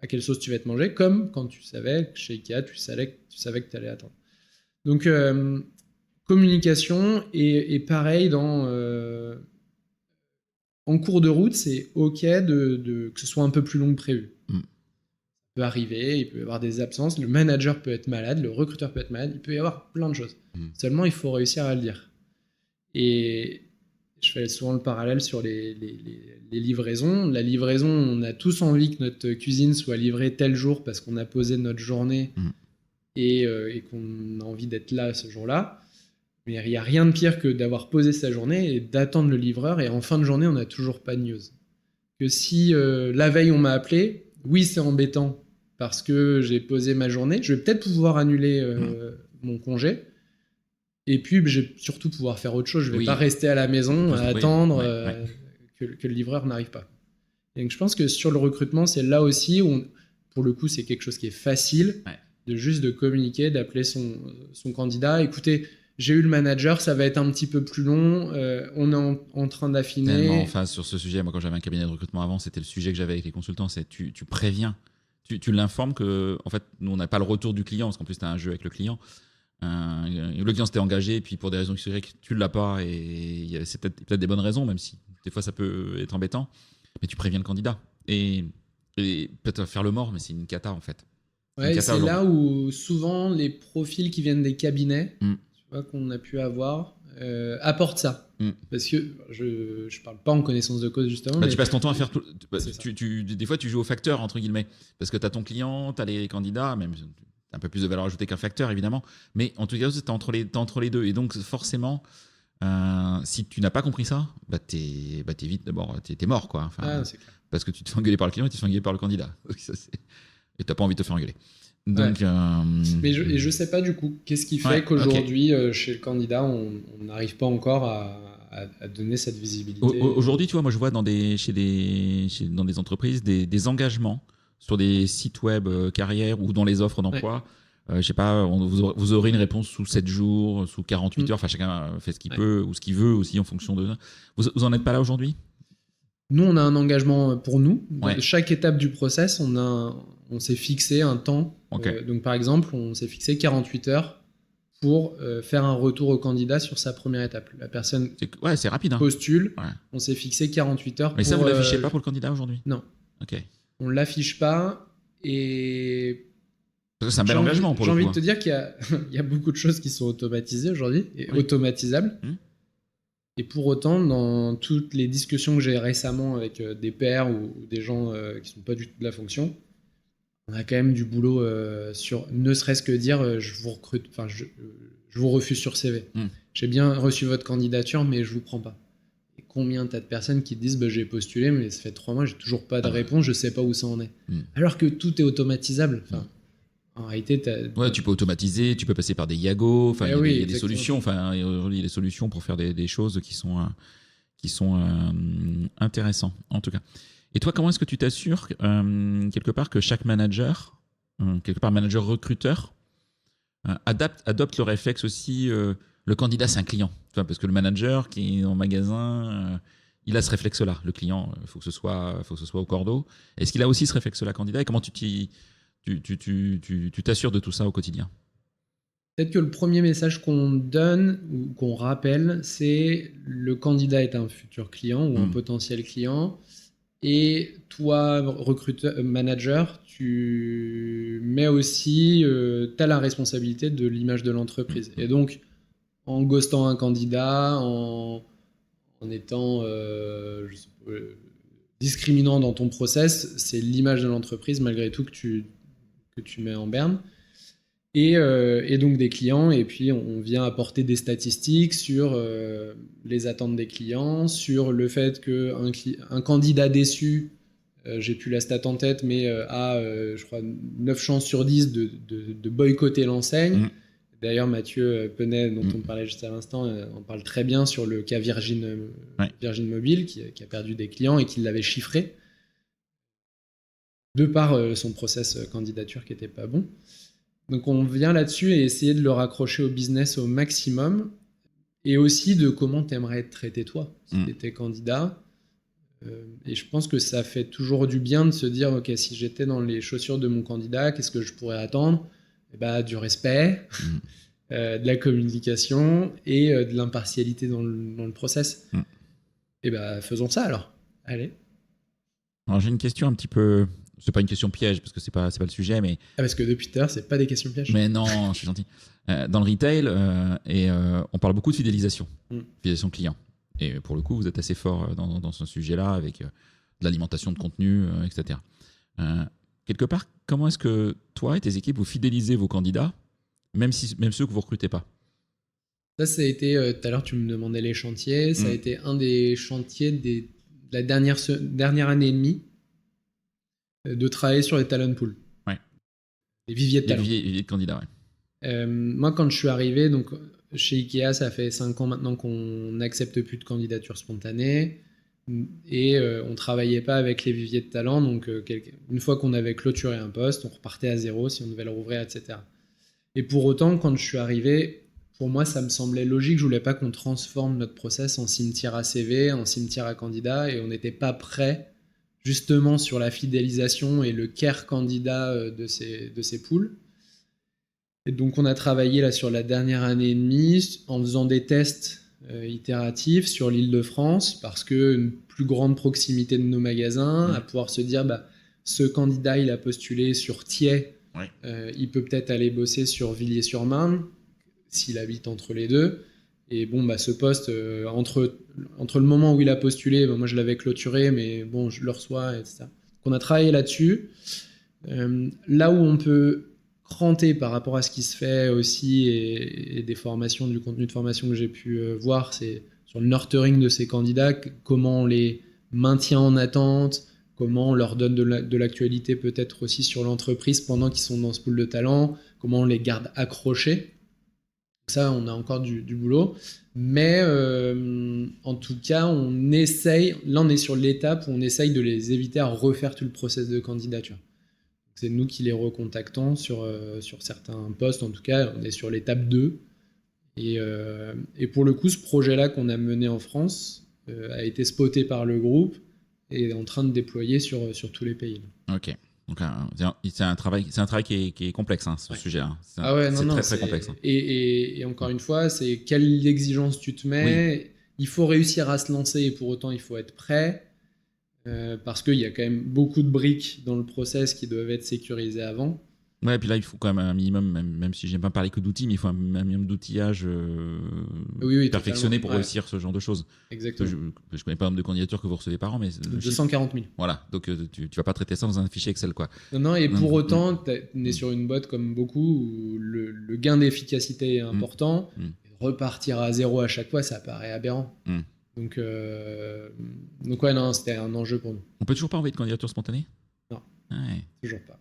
à quelle sauce tu vas te manger, comme quand tu savais que chez Ikea, tu savais que tu allais attendre. Donc, communication, et pareil, en cours de route, c'est OK que ce soit un peu plus long que prévu. peut arriver, il peut y avoir des absences, le manager peut être malade, le recruteur peut être malade, il peut y avoir plein de choses. Seulement, il faut réussir à le dire. Et je fais souvent le parallèle sur les livraisons. La livraison, on a tous envie que notre cuisine soit livrée tel jour parce qu'on a posé notre journée et qu'on a envie d'être là ce jour-là. Mais il n'y a rien de pire que d'avoir posé sa journée et d'attendre le livreur et en fin de journée, on n'a toujours pas de news. Que si la veille, on m'a appelé, oui, c'est embêtant parce que j'ai posé ma journée, je vais peut-être pouvoir annuler mon congé. Et puis, je vais surtout pouvoir faire autre chose. Je ne vais pas rester à la maison à attendre que le livreur n'arrive pas. Et donc, je pense que sur le recrutement, c'est là aussi où, pour le coup, c'est quelque chose qui est facile de juste de communiquer, d'appeler son candidat. Écoutez, j'ai eu le manager, ça va être un petit peu plus long. On est en train d'affiner. Tellement en phase sur ce sujet. Moi, quand j'avais un cabinet de recrutement avant, c'était le sujet que j'avais avec les consultants. C'est tu préviens. Tu l'informes que, en fait, nous, on n'a pas le retour du client, parce qu'en plus, tu as un jeu avec le client. Le client s'était engagé, et puis pour des raisons X, tu ne l'as pas, et c'est peut-être des bonnes raisons, même si des fois ça peut être embêtant, mais tu préviens le candidat. Et peut-être faire le mort, mais c'est une cata en fait. Ouais, c'est là où souvent les profils qui viennent des cabinets, tu vois, qu'on a pu avoir, apportent ça. Parce que je parle pas en connaissance de cause justement. Tu passes ton temps à faire tout. Des fois, tu joues au facteur, entre guillemets, parce que tu as ton client, tu as les candidats, même un peu plus de valeur ajoutée qu'un facteur, évidemment. Mais en tout cas, tu es entre les deux. Et donc, forcément, si tu n'as pas compris ça, t'es vite, d'abord, t'es mort, quoi. Enfin, c'est clair. Parce que tu te fais engueuler par le client et tu te fais engueuler par le candidat. Et tu n'as pas envie de te faire engueuler. Donc, Mais je sais pas, du coup, qu'est-ce qui fait qu'aujourd'hui, chez le candidat, on n'arrive pas encore à donner cette visibilité. Aujourd'hui, tu vois, moi, je vois dans des entreprises des engagements sur des sites web carrière ou dans les offres d'emploi. Je sais pas, vous aurez une réponse sous 7 jours, sous 48 heures, enfin chacun fait ce qu'il peut ou ce qu'il veut aussi en fonction de... Vous en êtes pas là aujourd'hui ? Nous, on a un engagement pour nous. De chaque étape du process, on s'est fixé un temps. Donc par exemple, on s'est fixé 48 heures pour faire un retour au candidat sur sa première étape. La personne c'est rapide, hein. Postule, on s'est fixé 48 heures. Mais ça, vous l'affichez pas pour le candidat aujourd'hui ? Non. Ok. On ne l'affiche pas et... Parce que c'est un bel engagement pour le coup. J'ai envie de te dire qu'il y a beaucoup de choses qui sont automatisées aujourd'hui et automatisables. Et pour autant, dans toutes les discussions que j'ai récemment avec des pairs ou des gens qui ne sont pas du tout de la fonction, on a quand même du boulot sur ne serait-ce que dire je vous recrute, enfin je vous refuse sur CV. J'ai bien reçu votre candidature, mais je ne vous prends pas. Et combien t'as de personnes qui disent j'ai postulé, mais ça fait 3 mois, j'ai toujours pas de réponse, je sais pas où ça en est. Alors que tout est automatisable. En réalité, tu peux automatiser, tu peux passer par des Yago, enfin il y a des solutions, enfin aujourd'hui il y a des solutions pour faire des choses qui sont intéressantes en tout cas. Et toi, comment est-ce que tu t'assures quelque part que chaque manager, manager recruteur, adopte le réflexe aussi le candidat c'est un client, parce que le manager qui est en magasin, il a ce réflexe-là. Le client, il faut que ce soit au cordeau. Est-ce qu'il a aussi ce réflexe-là candidat et comment tu t'assures de tout ça au quotidien ? Peut-être que le premier message qu'on donne ou qu'on rappelle, c'est le candidat est un futur client ou un potentiel client. Et toi, recruteur, manager, tu mets aussi, tu as la responsabilité de l'image de l'entreprise. Et donc, en ghostant un candidat, en étant discriminant dans ton process, c'est l'image de l'entreprise malgré tout que tu mets en berne. Et donc des clients, et puis on vient apporter des statistiques sur les attentes des clients, sur le fait qu'un candidat déçu, j'ai plus la stat en tête, mais a, je crois, 9 chances sur 10 de boycotter l'enseigne. D'ailleurs, Mathieu Penet, dont on parlait juste à l'instant, en parle très bien sur le cas Virgin Mobile, qui a perdu des clients et qui l'avait chiffré, de par son process candidature qui n'était pas bon. Donc on vient là-dessus et essayer de le raccrocher au business au maximum, et aussi de comment tu aimerais être traité toi, si tu étais candidat. Et je pense que ça fait toujours du bien de se dire, ok, si j'étais dans les chaussures de mon candidat, qu'est-ce que je pourrais attendre ? Du respect, de la communication et de l'impartialité dans le process. Et faisons ça alors. Allez. Alors j'ai une question un petit peu c'est pas une question piège parce que c'est pas le sujet, mais parce que depuis tout à l'heure, c'est pas des questions pièges. Mais non, je suis gentil. Dans le retail, on parle beaucoup de fidélisation, fidélisation client. Et pour le coup, vous êtes assez fort dans ce sujet-là avec de l'alimentation de contenu, etc. Quelque part, comment est-ce que toi et tes équipes vous fidélisez vos candidats, même ceux que vous recrutez pas? Ça a été, tout à l'heure tu me demandais les chantiers, ça a été un des chantiers de la dernière année et demie de travailler sur les talent pools. Ouais. Les viviers de talents. Les viviers de candidats, ouais. Moi, quand je suis arrivé, donc, chez Ikea, ça fait 5 ans maintenant qu'on n'accepte plus de candidatures spontanées et on ne travaillait pas avec les viviers de talents. Donc, une fois qu'on avait clôturé un poste, on repartait à zéro si on devait le rouvrir, etc. Et pour autant, quand je suis arrivé, pour moi, ça me semblait logique. Je voulais pas qu'on transforme notre process en cimetière à CV, en cimetière à candidat, et on n'était pas prêt justement sur la fidélisation et le care candidat de ces pools. Et donc, on a travaillé là sur la dernière année et demie en faisant des tests itératifs sur l'Île-de-France parce qu'une plus grande proximité de nos magasins, à pouvoir se dire, ce candidat, il a postulé sur Thiais, il peut peut-être aller bosser sur Villiers-sur-Marne, s'il habite entre les deux. Et bon, ce poste, entre le moment où il a postulé, moi je l'avais clôturé, mais bon, je le reçois, etc. Donc on a travaillé là-dessus. Là où on peut cranter par rapport à ce qui se fait aussi et des formations, du contenu de formation que j'ai pu voir, c'est sur le nurturing de ces candidats, comment on les maintient en attente, comment on leur donne de l'actualité peut-être aussi sur l'entreprise pendant qu'ils sont dans ce pool de talents, comment on les garde accrochés. Ça, on a encore du boulot. Mais en tout cas, on essaye, là on est sur l'étape où on essaye de les éviter à refaire tout le process de candidature. C'est nous qui les recontactons sur certains postes, en tout cas, on est sur l'étape 2. Et pour le coup, ce projet-là qu'on a mené en France a été spoté par le groupe et est en train de déployer sur tous les pays. Ok. Donc, c'est un travail qui est complexe, ce sujet-là. C'est très complexe. Et encore une fois, c'est quelle exigence tu te mets. Oui. Il faut réussir à se lancer et pour autant, il faut être prêt. Parce qu'il y a quand même beaucoup de briques dans le process qui doivent être sécurisées avant. Ouais, et puis là, il faut quand même un minimum, même si j'aime pas parler que d'outils, mais il faut un minimum d'outillage perfectionné pour réussir ce genre de choses. Exactement. Je connais pas le nombre de candidatures que vous recevez par an, mais 240 000. Voilà, donc tu vas pas traiter ça dans un fichier Excel, quoi. Non, et pour autant, on est sur une boîte comme beaucoup où le gain d'efficacité est important. Repartir à zéro à chaque fois, ça paraît aberrant. Donc ouais, non, c'était un enjeu pour nous. On peut toujours pas envoyer de candidature spontanée? Non, toujours pas.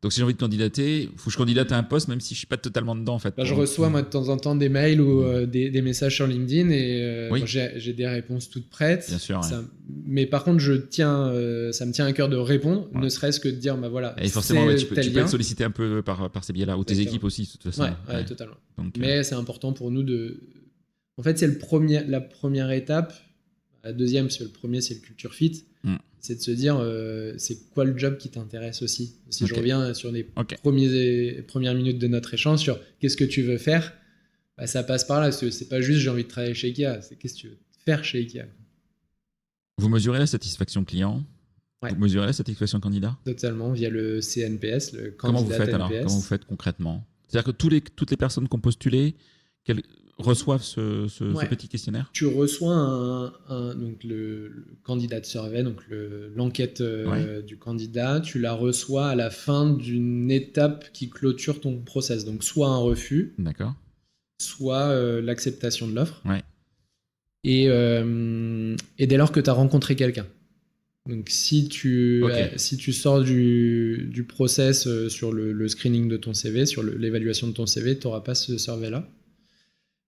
Donc si j'ai envie de candidater, il faut que je candidate à un poste même si je suis pas totalement dedans en fait. Je reçois moi de temps en temps des mails ou des messages sur LinkedIn et moi, j'ai des réponses toutes prêtes. Bien sûr. Mais par contre, ça me tient à cœur de répondre, ne serait-ce que de dire voilà. Et forcément, tu peux être sollicité un peu par ces biais-là ou tes équipes aussi de toute façon. Ouais, totalement. Donc, mais c'est important pour nous de. En fait, c'est la première étape. La deuxième, c'est le premier, c'est le culture fit. C'est de se dire, c'est quoi le job qui t'intéresse aussi. Si je reviens sur les premières minutes de notre échange sur qu'est-ce que tu veux faire, ça passe par là. C'est pas juste j'ai envie de travailler chez Ikea, c'est qu'est-ce que tu veux faire chez Ikea. Vous mesurez la satisfaction client, vous mesurez la satisfaction candidat? Totalement, via le CNPS, le candidat. Comment vous faites alors? Comment vous faites concrètement? C'est-à-dire que toutes les personnes qui ont postulé, reçoivent ce petit questionnaire? Tu reçois donc le candidat survey, donc l'enquête du candidat. Tu la reçois à la fin d'une étape qui clôture ton process. Donc soit un refus, soit l'acceptation de l'offre. Et dès lors que tu as rencontré quelqu'un. Donc si tu sors du process sur le screening de ton CV, sur l'évaluation de ton CV, tu n'auras pas ce survey-là.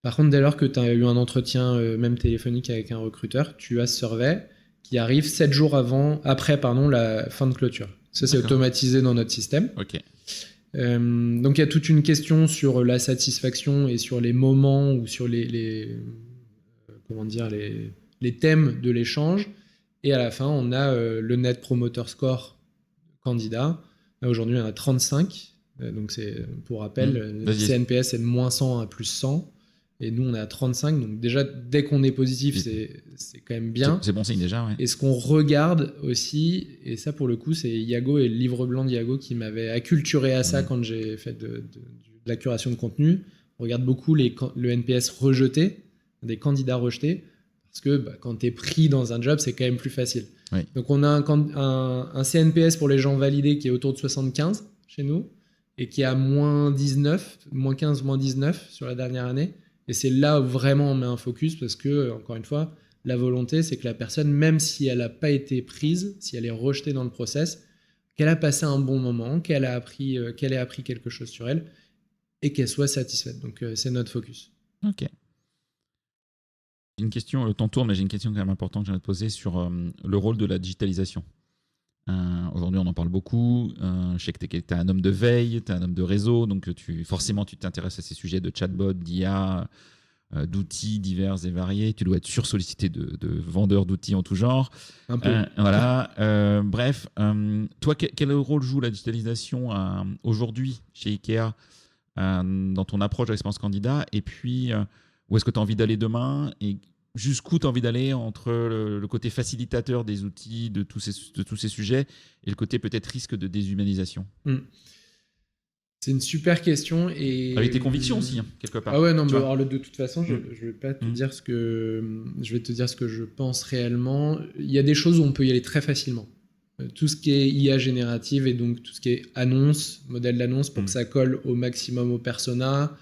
Par contre, dès lors que tu as eu un entretien, même téléphonique avec un recruteur, tu as ce survey qui arrive 7 jours après la fin de clôture. Ça, c'est automatisé dans notre système. Donc, il y a toute une question sur la satisfaction et sur les moments ou sur les thèmes de l'échange. Et à la fin, on a le Net Promoter Score candidat. Là, aujourd'hui, on a 35. Donc, pour rappel, le CNPS est de -100 à +100. Et nous, on est à 35. Donc déjà, dès qu'on est positif, c'est quand même bien. C'est bon signe déjà, ouais. Et ce qu'on regarde aussi, et ça pour le coup, c'est Iago et le livre blanc d'Iago qui m'avait acculturé à ça quand j'ai fait de la curation de contenu. On regarde beaucoup le NPS rejeté, des candidats rejetés, parce que quand tu es pris dans un job, c'est quand même plus facile. Oui. Donc on a un CNPS pour les gens validés qui est autour de 75 chez nous, et qui est à moins 19, moins 15, moins 19 sur la dernière année. Et c'est là où vraiment on met un focus, parce que, encore une fois, la volonté, c'est que la personne, même si elle n'a pas été prise, si elle est rejetée dans le process, qu'elle a passé un bon moment, qu'elle ait appris quelque chose sur elle, et qu'elle soit satisfaite. Donc c'est notre focus. Ok. Une question, le temps tourne, mais j'ai une question quand même importante que j'aimerais te poser sur le rôle de la digitalisation. Aujourd'hui, on en parle beaucoup. Je sais que tu es un homme de veille, tu es un homme de réseau, donc forcément, tu t'intéresses à ces sujets de chatbot, d'IA, d'outils divers et variés. Tu dois être sursollicité de vendeurs d'outils en tout genre. Un peu. Voilà. Bref, toi, quel rôle joue la digitalisation aujourd'hui chez Ikea dans ton approche de l'expérience candidat? Et puis, où est-ce que tu as envie d'aller demain? Et jusqu'où tu as envie d'aller entre le côté facilitateur des outils, de tous ces sujets, et le côté peut-être risque de déshumanisation? C'est une super question. Avec tes convictions aussi, quelque part. Ah ouais, non, mais alors, de toute façon, je vais pas te dire ce que je vais te dire ce que je pense réellement. Il y a des choses où on peut y aller très facilement. Tout ce qui est IA générative et donc tout ce qui est annonce, modèle d'annonce, pour que ça colle au maximum au persona.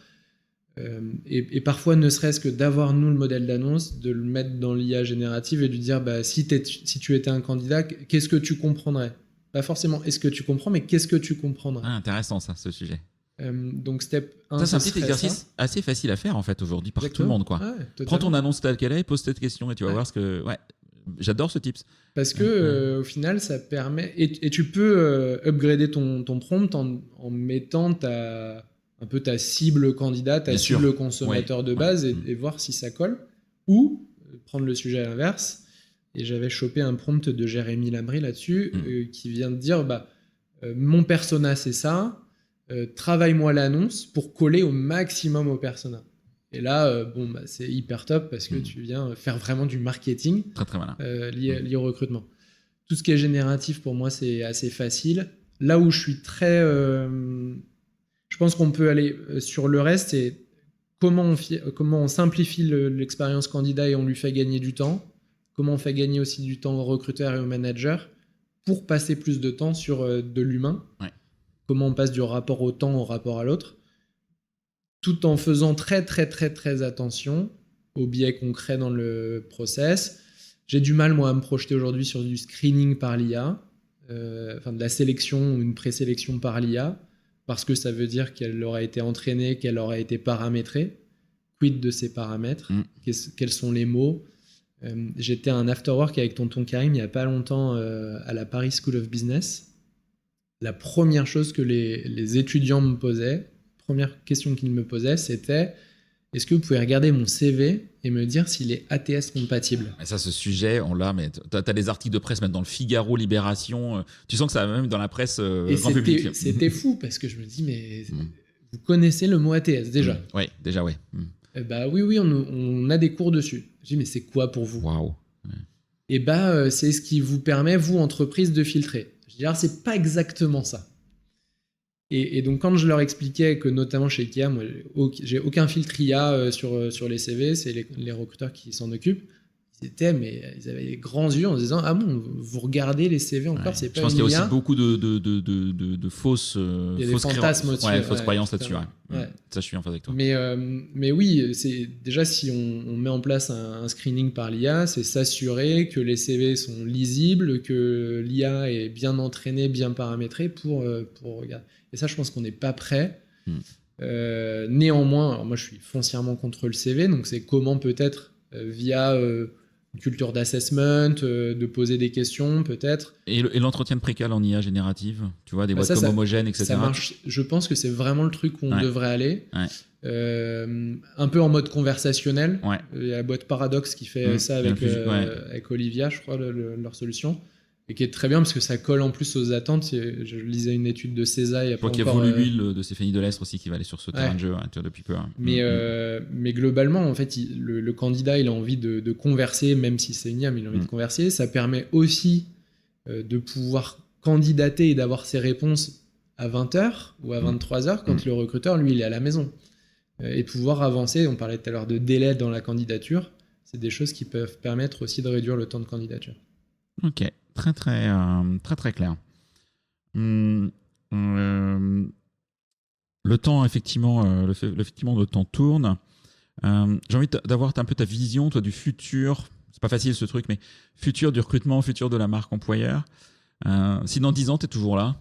Et parfois, ne serait-ce que d'avoir, nous, le modèle d'annonce, de le mettre dans l'IA générative et de lui dire, si tu étais un candidat, qu'est-ce que tu comprendrais? Pas forcément est-ce que tu comprends, mais qu'est-ce que tu comprendrais? Intéressant, ça, ce sujet. Donc, step 1, ça, c'est un petit exercice assez facile à faire, en fait, aujourd'hui, par tout le monde, quoi. Ouais, prends ton annonce telle qu'elle est, pose cette question et tu vas voir ce que... Ouais, j'adore ce tips. Parce que, au final, ça permet... Et tu peux upgrader ton prompt en mettant un peu ta cible candidat, ta cible consommateur de base et voir si ça colle. Ou prendre le sujet à l'inverse. Et j'avais chopé un prompt de Jérémy Lambré là-dessus qui vient de dire mon persona, c'est ça. Travaille-moi l'annonce pour coller au maximum au persona. Et là, c'est hyper top parce que tu viens faire vraiment du marketing très, très malin. Lié au recrutement. Tout ce qui est génératif, pour moi, c'est assez facile. Là où je suis très... je pense qu'on peut aller sur le reste, c'est comment on simplifie l'expérience candidat et on lui fait gagner du temps. Comment on fait gagner aussi du temps aux recruteurs et aux managers pour passer plus de temps sur de l'humain. Ouais. Comment on passe du rapport au temps au rapport à l'autre, tout en faisant très, très, très, très attention aux biais qu'on crée dans le process. J'ai du mal, moi, à me projeter aujourd'hui sur du screening par l'IA, de la sélection ou une présélection par l'IA, parce que ça veut dire qu'elle aura été entraînée, qu'elle aura été paramétrée. Quid de ces paramètres? Quels sont les mots? J'étais à un afterwork avec tonton Karim il n'y a pas longtemps à la Paris School of Business. La première chose que les étudiants me posaient, première question qu'ils me posaient, c'était: est-ce que vous pouvez regarder mon CV et me dire s'il est ATS compatible? Et ça, ce sujet, on l'a, mais tu as des articles de presse même dans le Figaro, Libération, tu sens que ça va même dans la presse grand public. C'était fou parce que je me dis, mais vous connaissez le mot ATS déjà? Oui, déjà, oui. Oui, on a des cours dessus. Je dis, mais c'est quoi pour vous? Waouh. Et c'est ce qui vous permet, vous, entreprise, de filtrer. Je dis, alors, c'est pas exactement ça. Et donc, quand je leur expliquais que, notamment chez Ikea, moi, j'ai aucun filtre IA sur les CV, c'est les recruteurs qui s'en occupent. Ils avaient les grands yeux en se disant: ah bon, vous regardez les CV encore, c'est pas une IA. Je pense qu'il y a aussi beaucoup de fausses fantasmes aussi, fausses croyances là-dessus. Ça, je suis en phase avec toi. Mais oui, c'est déjà, si on met en place un screening par l'IA, c'est s'assurer que les CV sont lisibles, que l'IA est bien entraînée, bien paramétrée pour regarder. Et ça, je pense qu'on n'est pas prêt. Néanmoins, alors moi, je suis foncièrement contre le CV, donc c'est comment peut-être via une culture d'assessment, de poser des questions peut-être. Et l'entretien de précal en IA générative, tu vois, des boîtes comme homogènes, etc. Ça marche. Je pense que c'est vraiment le truc où on devrait aller. Un peu en mode conversationnel. Il y a la boîte Paradox qui fait ça avec Olivia, je crois, leur solution. et qui est très bien parce que ça colle en plus aux attentes. Je lisais une étude de César il y a pas qui a encore, voulu l'huile de Stéphanie Delestre aussi qui va aller sur ce terrain de jeu depuis peu. Mais globalement, en fait, le candidat, il a envie de converser, même si c'est une IAM, il a envie de converser. Ça permet aussi de pouvoir candidater et d'avoir ses réponses à 20h ou à 23h quand le recruteur, lui, il est à la maison. Et pouvoir avancer, on parlait tout à l'heure de délai dans la candidature, c'est des choses qui peuvent permettre aussi de réduire le temps de candidature. Ok, très clair. Le temps, effectivement, le temps tourne. J'ai envie d'avoir un peu ta vision, toi, du futur. C'est pas facile ce truc, mais futur du recrutement, futur de la marque employeur. Si dans 10 ans, tu es toujours là,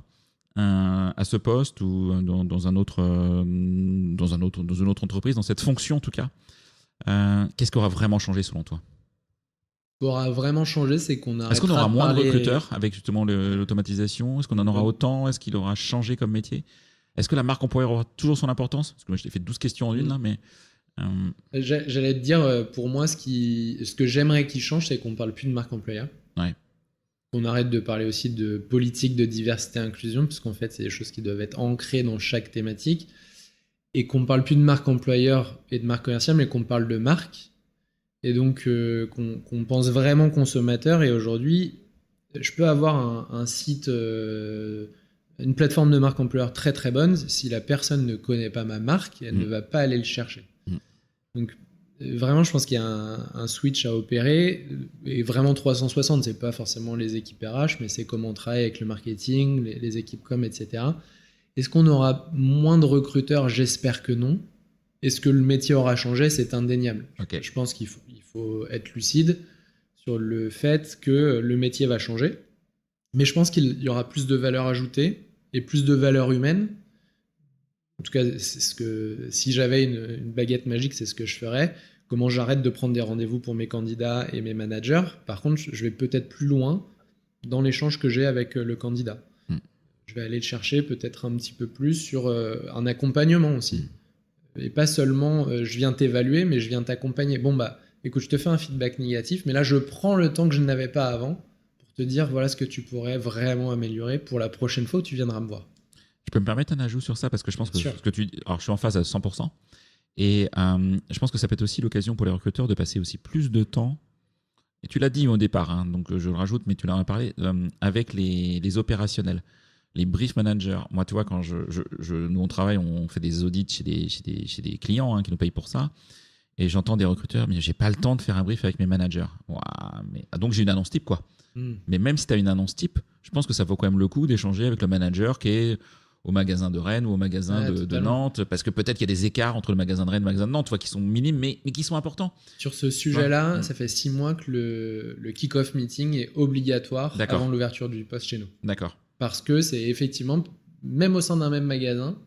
à ce poste ou dans une autre entreprise, dans cette fonction en tout cas, qu'est-ce qui aura vraiment changé selon toi? Ce qui aura vraiment changé, c'est qu'on arrêtera. Est-ce qu'on aura moins de recruteurs avec justement l'automatisation? Est-ce qu'on en aura autant? Est-ce qu'il aura changé comme métier? Est-ce que la marque employeur aura toujours son importance? Parce que moi, je t'ai fait 12 questions en une, là, mais... J'allais te dire, pour moi, ce que j'aimerais qu'il change, c'est qu'on parle plus de marque employeur. Ouais. On arrête de parler aussi de politique de diversité et inclusion, parce qu'en fait, c'est des choses qui doivent être ancrées dans chaque thématique. Et qu'on parle plus de marque employeur et de marque commerciale, mais qu'on parle de marque. Et donc, qu'on pense vraiment consommateur. Et aujourd'hui, je peux avoir un site, une plateforme de marque employeur très très bonne. Si la personne ne connaît pas ma marque, elle ne va pas aller le chercher. Donc, vraiment, je pense qu'il y a un switch à opérer. Et vraiment 360, c'est pas forcément les équipes RH, mais c'est comment on travaille avec le marketing, les équipes com, etc. Est-ce qu'on aura moins de recruteurs? J'espère que non. Est-ce que le métier aura changé? C'est indéniable. Okay. Je pense qu'il faut être lucide sur le fait que le métier va changer. Mais je pense qu'il y aura plus de valeur ajoutée et plus de valeur humaine. En tout cas, si j'avais une baguette magique, c'est ce que je ferais. Comment j'arrête de prendre des rendez-vous pour mes candidats et mes managers. Par contre, je vais peut-être plus loin dans l'échange que j'ai avec le candidat. Je vais aller le chercher peut-être un petit peu plus sur un accompagnement aussi. Et pas seulement je viens t'évaluer, mais je viens t'accompagner. Bon, écoute, je te fais un feedback négatif, mais là, je prends le temps que je n'avais pas avant pour te dire voilà ce que tu pourrais vraiment améliorer pour la prochaine fois où tu viendras me voir. Je peux me permettre un ajout sur ça parce que je pense que ce que tu dis. Alors, je suis en phase à 100%. Et je pense que ça peut être aussi l'occasion pour les recruteurs de passer aussi plus de temps. Et tu l'as dit au départ, hein, donc je le rajoute, mais tu l'en as parlé, avec les opérationnels. Les brief managers, moi, tu vois, quand nous, on travaille, on fait des audits chez des clients qui nous payent pour ça. Et j'entends des recruteurs, mais j'ai pas le temps de faire un brief avec mes managers. Donc, j'ai une annonce type, quoi. Mais même si tu as une annonce type, je pense que ça vaut quand même le coup d'échanger avec le manager qui est au magasin de Rennes ou au magasin de Nantes. Parce que peut-être qu'il y a des écarts entre le magasin de Rennes et le magasin de Nantes, tu vois, qui sont minimes, mais qui sont importants. Sur ce sujet-là, ça fait 6 mois que le kick-off meeting est obligatoire avant l'ouverture du poste chez nous. D'accord. Parce que c'est effectivement, même au sein d'un même magasin,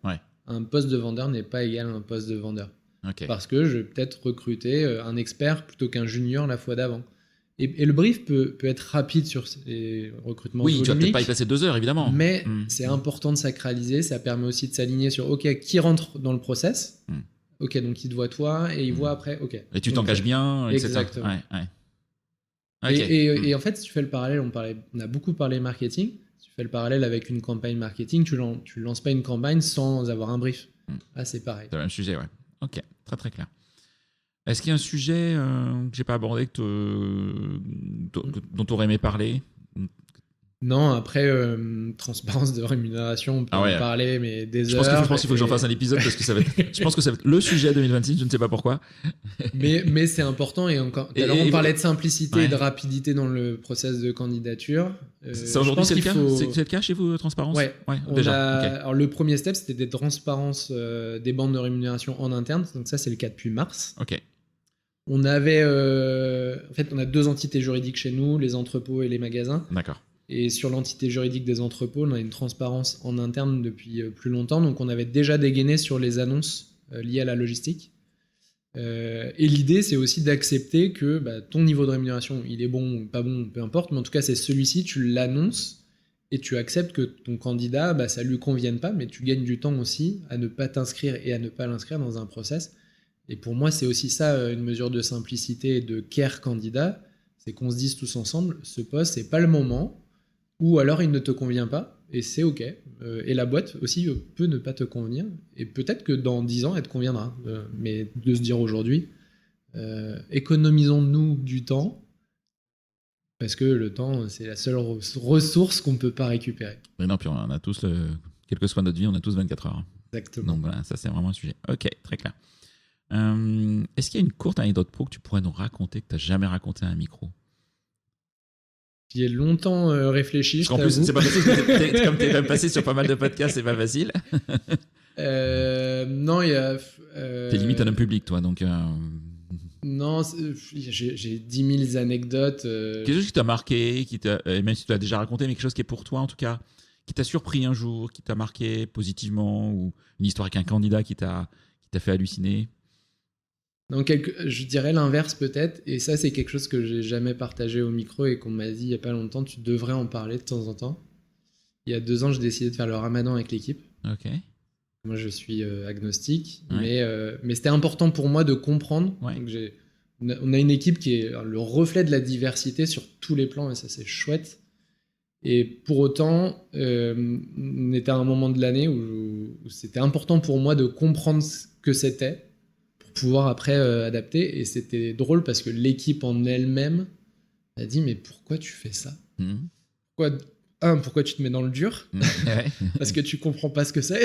un poste de vendeur n'est pas égal à un poste de vendeur. Okay. Parce que je vais peut-être recruter un expert plutôt qu'un junior la fois d'avant. Et le brief peut être rapide sur ces recrutements volumiques. Tu vas peut-être pas y passer 2 heures, évidemment. Mais c'est important de sacraliser. Ça permet aussi de s'aligner sur OK, qui rentre dans le process. OK, donc il te voit toi et il voit après. OK. Et tu t'engages bien, etc. Exactement. Okay. Et en fait, si tu fais le parallèle, on a beaucoup parlé marketing. Si tu fais le parallèle avec une campagne marketing, tu lances pas une campagne sans avoir un brief. Là, c'est pareil. C'est le même sujet, ouais. Ok, très très clair. Est-ce qu'il y a un sujet que j'ai pas abordé dont tu aurais aimé parler? Non, après, transparence de rémunération, on peut en parler, mais des heures. Je pense qu'il faut que j'en fasse un épisode parce que je pense que ça va être le sujet 2026, je ne sais pas pourquoi. mais c'est important et encore. Alors, on parlait de simplicité et de rapidité dans le process de candidature. Ça aujourd'hui, c'est le cas? C'est le cas chez vous, transparence? Ouais, déjà. Alors, le premier step, c'était des transparences des bandes de rémunération en interne. Donc, ça, c'est le cas depuis mars. Ok. On avait. En fait, on a 2 entités juridiques chez nous, les entrepôts et les magasins. D'accord. Et sur l'entité juridique des entrepôts, on a une transparence en interne depuis plus longtemps. Donc, on avait déjà dégainé sur les annonces liées à la logistique. Et l'idée, c'est aussi d'accepter que ton niveau de rémunération, il est bon ou pas bon, peu importe. Mais en tout cas, c'est celui-ci, tu l'annonces et tu acceptes que ton candidat, ça lui convienne pas, mais tu gagnes du temps aussi à ne pas t'inscrire et à ne pas l'inscrire dans un process. Et pour moi, c'est aussi ça, une mesure de simplicité et de care candidat. C'est qu'on se dise tous ensemble, ce poste, c'est pas le moment. ou alors il ne te convient pas, et c'est OK. Et la boîte aussi peut ne pas te convenir, et peut-être que dans 10 ans, elle te conviendra. Mais de se dire aujourd'hui, économisons-nous du temps, parce que le temps, c'est la seule ressource qu'on ne peut pas récupérer. Mais non, puis on a tous, quelle que soit notre vie, on a tous 24 heures. Exactement. Donc voilà, ça c'est vraiment un sujet. Ok, très clair. Est-ce qu'il y a une courte anecdote pro que tu pourrais nous raconter, que tu n'as jamais raconté à un micro? J'y ai longtemps réfléchi. Parce qu'en plus, c'est pas facile, comme tu es quand même passé sur pas mal de podcasts, c'est pas facile. Non, il y a... T'es limite un homme public, toi, donc... Non, j'ai 10 000 anecdotes. Quelque chose qui t'a marqué, même si tu l'as déjà raconté, mais quelque chose qui est pour toi, en tout cas, qui t'a surpris un jour, qui t'a marqué positivement, ou une histoire avec un candidat qui t'a fait halluciner? Donc, je dirais l'inverse peut-être, et ça c'est quelque chose que j'ai jamais partagé au micro et qu'on m'a dit il y a pas longtemps, tu devrais en parler de temps en temps. Il y a 2 ans, j'ai décidé de faire le ramadan avec l'équipe. Ok. Moi je suis agnostique, mais c'était important pour moi de comprendre. Ouais. Donc, on a une équipe qui est le reflet de la diversité sur tous les plans, et ça c'est chouette. Et pour autant, on était à un moment de l'année où c'était important pour moi de comprendre ce que c'était, pouvoir après adapter, et c'était drôle parce que l'équipe en elle-même a dit mais pourquoi tu fais ça? Pourquoi tu te mets dans le dur? Parce que tu comprends pas ce que c'est.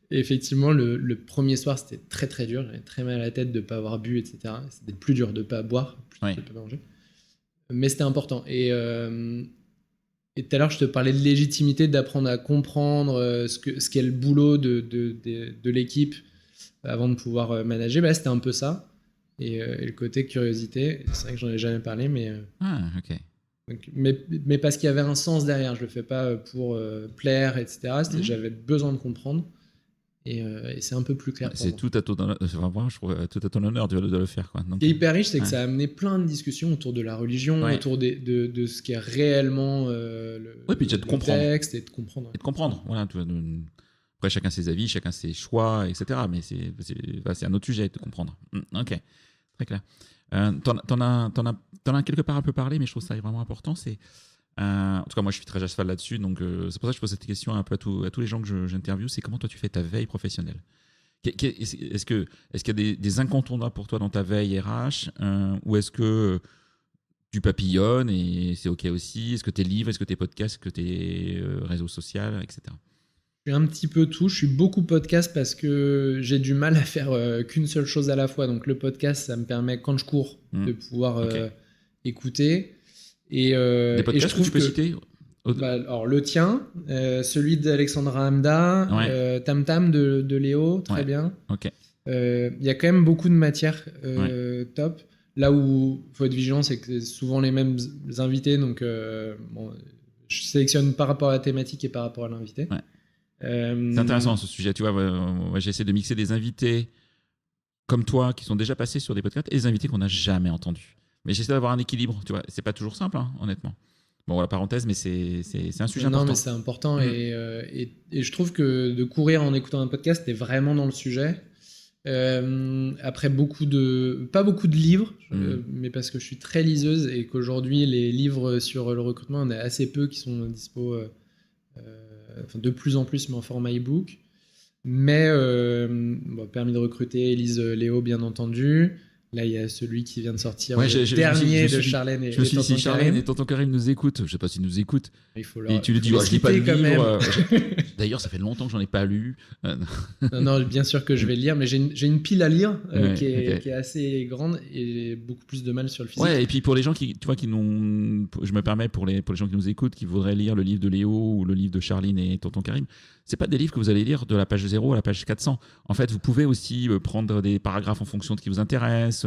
Et effectivement le premier soir c'était très très dur, j'avais très mal à la tête de pas avoir bu, etc. C'était plus dur de pas boire plutôt que de pas manger, mais c'était important. Et tout à l'heure je te parlais de légitimité, d'apprendre à comprendre ce qu'est le boulot de l'équipe avant de pouvoir manager. C'était un peu ça, et le côté curiosité, c'est vrai que j'en ai jamais parlé, mais ok. donc, mais parce qu'il y avait un sens derrière, je le fais pas pour plaire, etc. J'avais besoin de comprendre, et c'est un peu plus clair pour c'est moi. Tout à ton honneur, je trouve, tout à ton honneur de le faire, quoi. Donc, ce qui est hyper riche, c'est que ça a amené plein de discussions autour de la religion, autour de ce qui est réellement puis de comprendre. Texte, et de comprendre. Et de comprendre, voilà. Après, chacun ses avis, chacun ses choix, etc. Mais c'est un autre sujet de comprendre. Ok, très clair. T'en as quelque part un peu parlé, mais je trouve ça vraiment important. En tout cas, moi, je suis très à cheval là-dessus, donc c'est pour ça que je pose cette question un peu à tous les gens que j'interviewe. C'est comment toi tu fais ta veille professionnelle? Est-ce qu'il y a des incontournables pour toi dans ta veille RH, ou est-ce que tu papillonnes et c'est ok aussi? Est-ce que tes livres, est-ce que tes podcasts, est-ce que tes réseaux sociaux, etc. Je suis un petit peu tout. Je suis beaucoup podcast parce que j'ai du mal à faire qu'une seule chose à la fois. Donc le podcast, ça me permet, quand je cours, de pouvoir écouter. Et, des podcasts et je trouve que tu peux citer? Alors le tien, celui d'Alexandra Hamda, Tam Tam de Léo, très bien. Ok. Il y a quand même beaucoup de matière top. Là où il faut être vigilant, c'est que c'est souvent les mêmes invités. Donc je sélectionne par rapport à la thématique et par rapport à l'invité. C'est intéressant ce sujet, tu vois. Moi, j'essaie de mixer des invités comme toi qui sont déjà passés sur des podcasts et des invités qu'on n'a jamais entendus. Mais j'essaie d'avoir un équilibre, tu vois. C'est pas toujours simple, hein, honnêtement. Bon, la parenthèse, mais c'est un sujet important. Non, mais c'est important. Et je trouve que de courir en écoutant un podcast, t'es vraiment dans le sujet. Après, pas beaucoup de livres, mais parce que je suis très liseuse et qu'aujourd'hui, les livres sur le recrutement, on a assez peu qui sont dispo. De plus en plus, mais en format e-book. Mais permis de recruter, Élise Léo, bien entendu. Là, il y a celui qui vient de sortir, le dernier de Charlène et Tonton Karim. Je me suis dit, si Charlène et Tonton Karim nous écoutent, je ne sais pas s'ils nous écoutent. Il faut et tu lui dis, je lis pas le livre. D'ailleurs, ça fait longtemps que j'en ai pas lu. non, bien sûr que je vais le lire, mais j'ai une pile à lire qui est assez grande et beaucoup plus de mal sur le physique. Ouais, et puis pour les gens qui n'ont, je me permets pour les gens qui nous écoutent, qui voudraient lire le livre de Léo ou le livre de Charline et Tonton Karim, c'est pas des livres que vous allez lire de la page 0 à la page 400. En fait, vous pouvez aussi prendre des paragraphes en fonction de ce qui vous intéresse.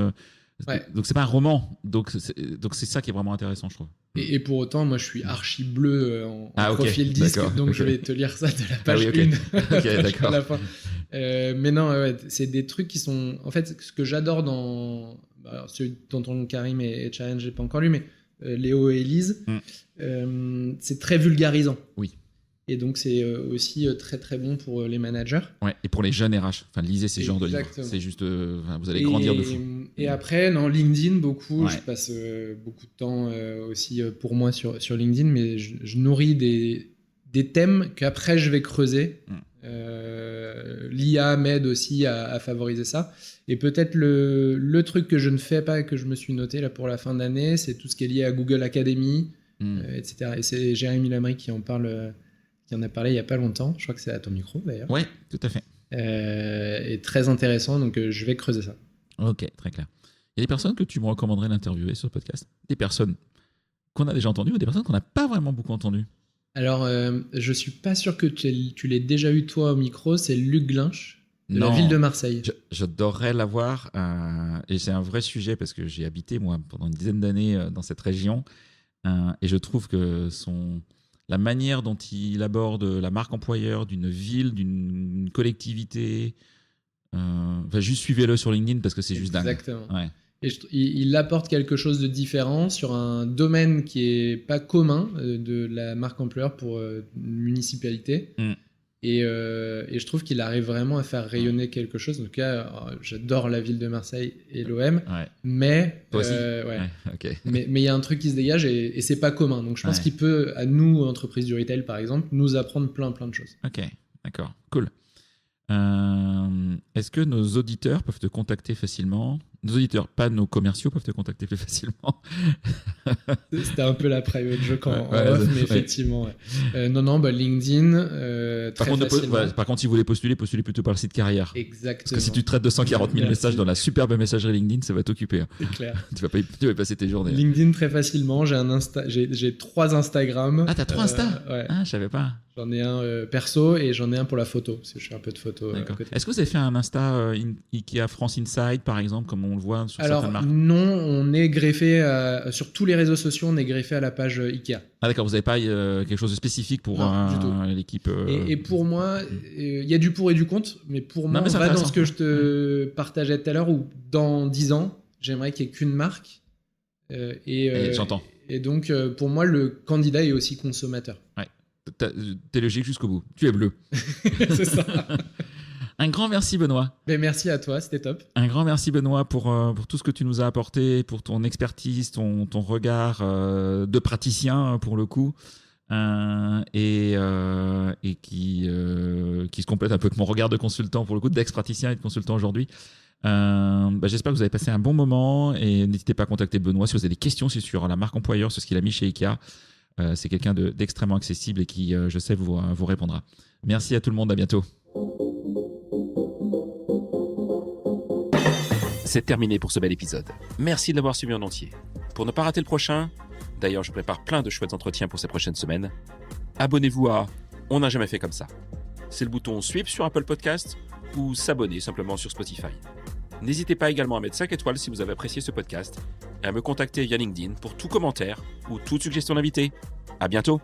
Donc c'est pas un roman, donc c'est ça qui est vraiment intéressant, je trouve. Et pour autant, moi je suis archi bleu en profil disque, donc je vais te lire ça de la page 1 d'accord. la fin. Mais non, c'est des trucs qui sont... En fait, ce que j'adore dans... celui de Tonton Karim et Challenge, j'ai pas encore lu, mais Léo et Élise, c'est très vulgarisant. Oui. Et donc c'est aussi très très bon pour les managers. Ouais, et pour les jeunes RH, lisez ces genres de livres. C'est juste, vous allez grandir de fou. Et après, non, LinkedIn, beaucoup. Je passe beaucoup de temps aussi pour moi sur LinkedIn, mais je nourris des thèmes qu'après je vais creuser. L'IA m'aide aussi à favoriser ça. Et peut-être le truc que je ne fais pas, que je me suis noté là pour la fin d'année, c'est tout ce qui est lié à Google Academy, etc. Et c'est Jérémy Lamry qui en a parlé il n'y a pas longtemps. Je crois que c'est à ton micro d'ailleurs. Oui, tout à fait. Et très intéressant, donc je vais creuser ça. Ok, très clair. Il y a des personnes que tu me recommanderais d'interviewer sur le podcast? Des personnes qu'on a déjà entendues ou des personnes qu'on n'a pas vraiment beaucoup entendues? Alors, je suis pas sûr que tu l'aies déjà eu toi au micro, c'est Luc Glinch, de la ville de Marseille. J'adorerais l'avoir, et c'est un vrai sujet parce que j'ai habité moi pendant une dizaine d'années dans cette région, et je trouve que la manière dont il aborde la marque employeur d'une ville, d'une collectivité, juste suivez-le sur LinkedIn parce que c'est juste dingue. Exactement. Ouais. Et il apporte quelque chose de différent sur un domaine qui est pas commun de la marque employeur pour une municipalité. Et je trouve qu'il arrive vraiment à faire rayonner quelque chose. En tout cas, j'adore la ville de Marseille et l'OM, mais toi aussi. Okay. Mais il y a un truc qui se dégage et c'est pas commun. Donc je pense qu'il peut, à nous, entreprises du retail par exemple, nous apprendre plein de choses. Ok, d'accord, cool. Est-ce que nos auditeurs peuvent te contacter facilement? Nos auditeurs, pas nos commerciaux, peuvent te contacter plus facilement. C'était un peu la private joke en off, mais effectivement. Non, LinkedIn, par contre, si vous voulez postulez plutôt par le site carrière. Exactement. Parce que si tu traites 240 000 messages dans la superbe messagerie LinkedIn, ça va t'occuper. C'est clair. tu vas passer tes journées. LinkedIn très facilement. J'ai 3 Instagram. Ah, t'as 3 Insta? Ouais. Ah, je savais pas. J'en ai un perso et j'en ai un pour la photo, parce que je fais un peu de photo. Est-ce que vous avez fait un Insta Ikea France Inside, par exemple, comme on le voit sur certaines marques? Non, on est greffé sur tous les réseaux sociaux, on est greffé à la page Ikea. Ah d'accord, vous n'avez pas quelque chose de spécifique pour l'équipe et pour moi, il y a du pour et du contre, mais pour moi, on va dans ce que je te partageais tout à l'heure, où dans 10 ans, j'aimerais qu'il n'y ait qu'une marque. Et j'entends. Et donc, pour moi, le candidat est aussi consommateur. Ouais. T'es logique jusqu'au bout. Tu es bleu. C'est ça. Un grand merci, Benoît. Merci à toi, c'était top. Un grand merci, Benoît, pour tout ce que tu nous as apporté, pour ton expertise, ton regard de praticien, pour le coup, et qui se complète un peu avec mon regard de consultant, pour le coup, d'ex-praticien et de consultant aujourd'hui. J'espère que vous avez passé un bon moment, et n'hésitez pas à contacter Benoît si vous avez des questions sur la marque employeur, sur ce qu'il a mis chez Ikea. C'est quelqu'un d'extrêmement accessible et qui, je sais, vous répondra. Merci à tout le monde, à bientôt. C'est terminé pour ce bel épisode. Merci de l'avoir suivi en entier. Pour ne pas rater le prochain, d'ailleurs je prépare plein de chouettes entretiens pour ces prochaines semaines, abonnez-vous à On n'a jamais fait comme ça. C'est le bouton suivre sur Apple Podcast ou s'abonner simplement sur Spotify. N'hésitez pas également à mettre 5 étoiles si vous avez apprécié ce podcast et à me contacter via LinkedIn pour tout commentaire ou toute suggestion d'invité. À bientôt.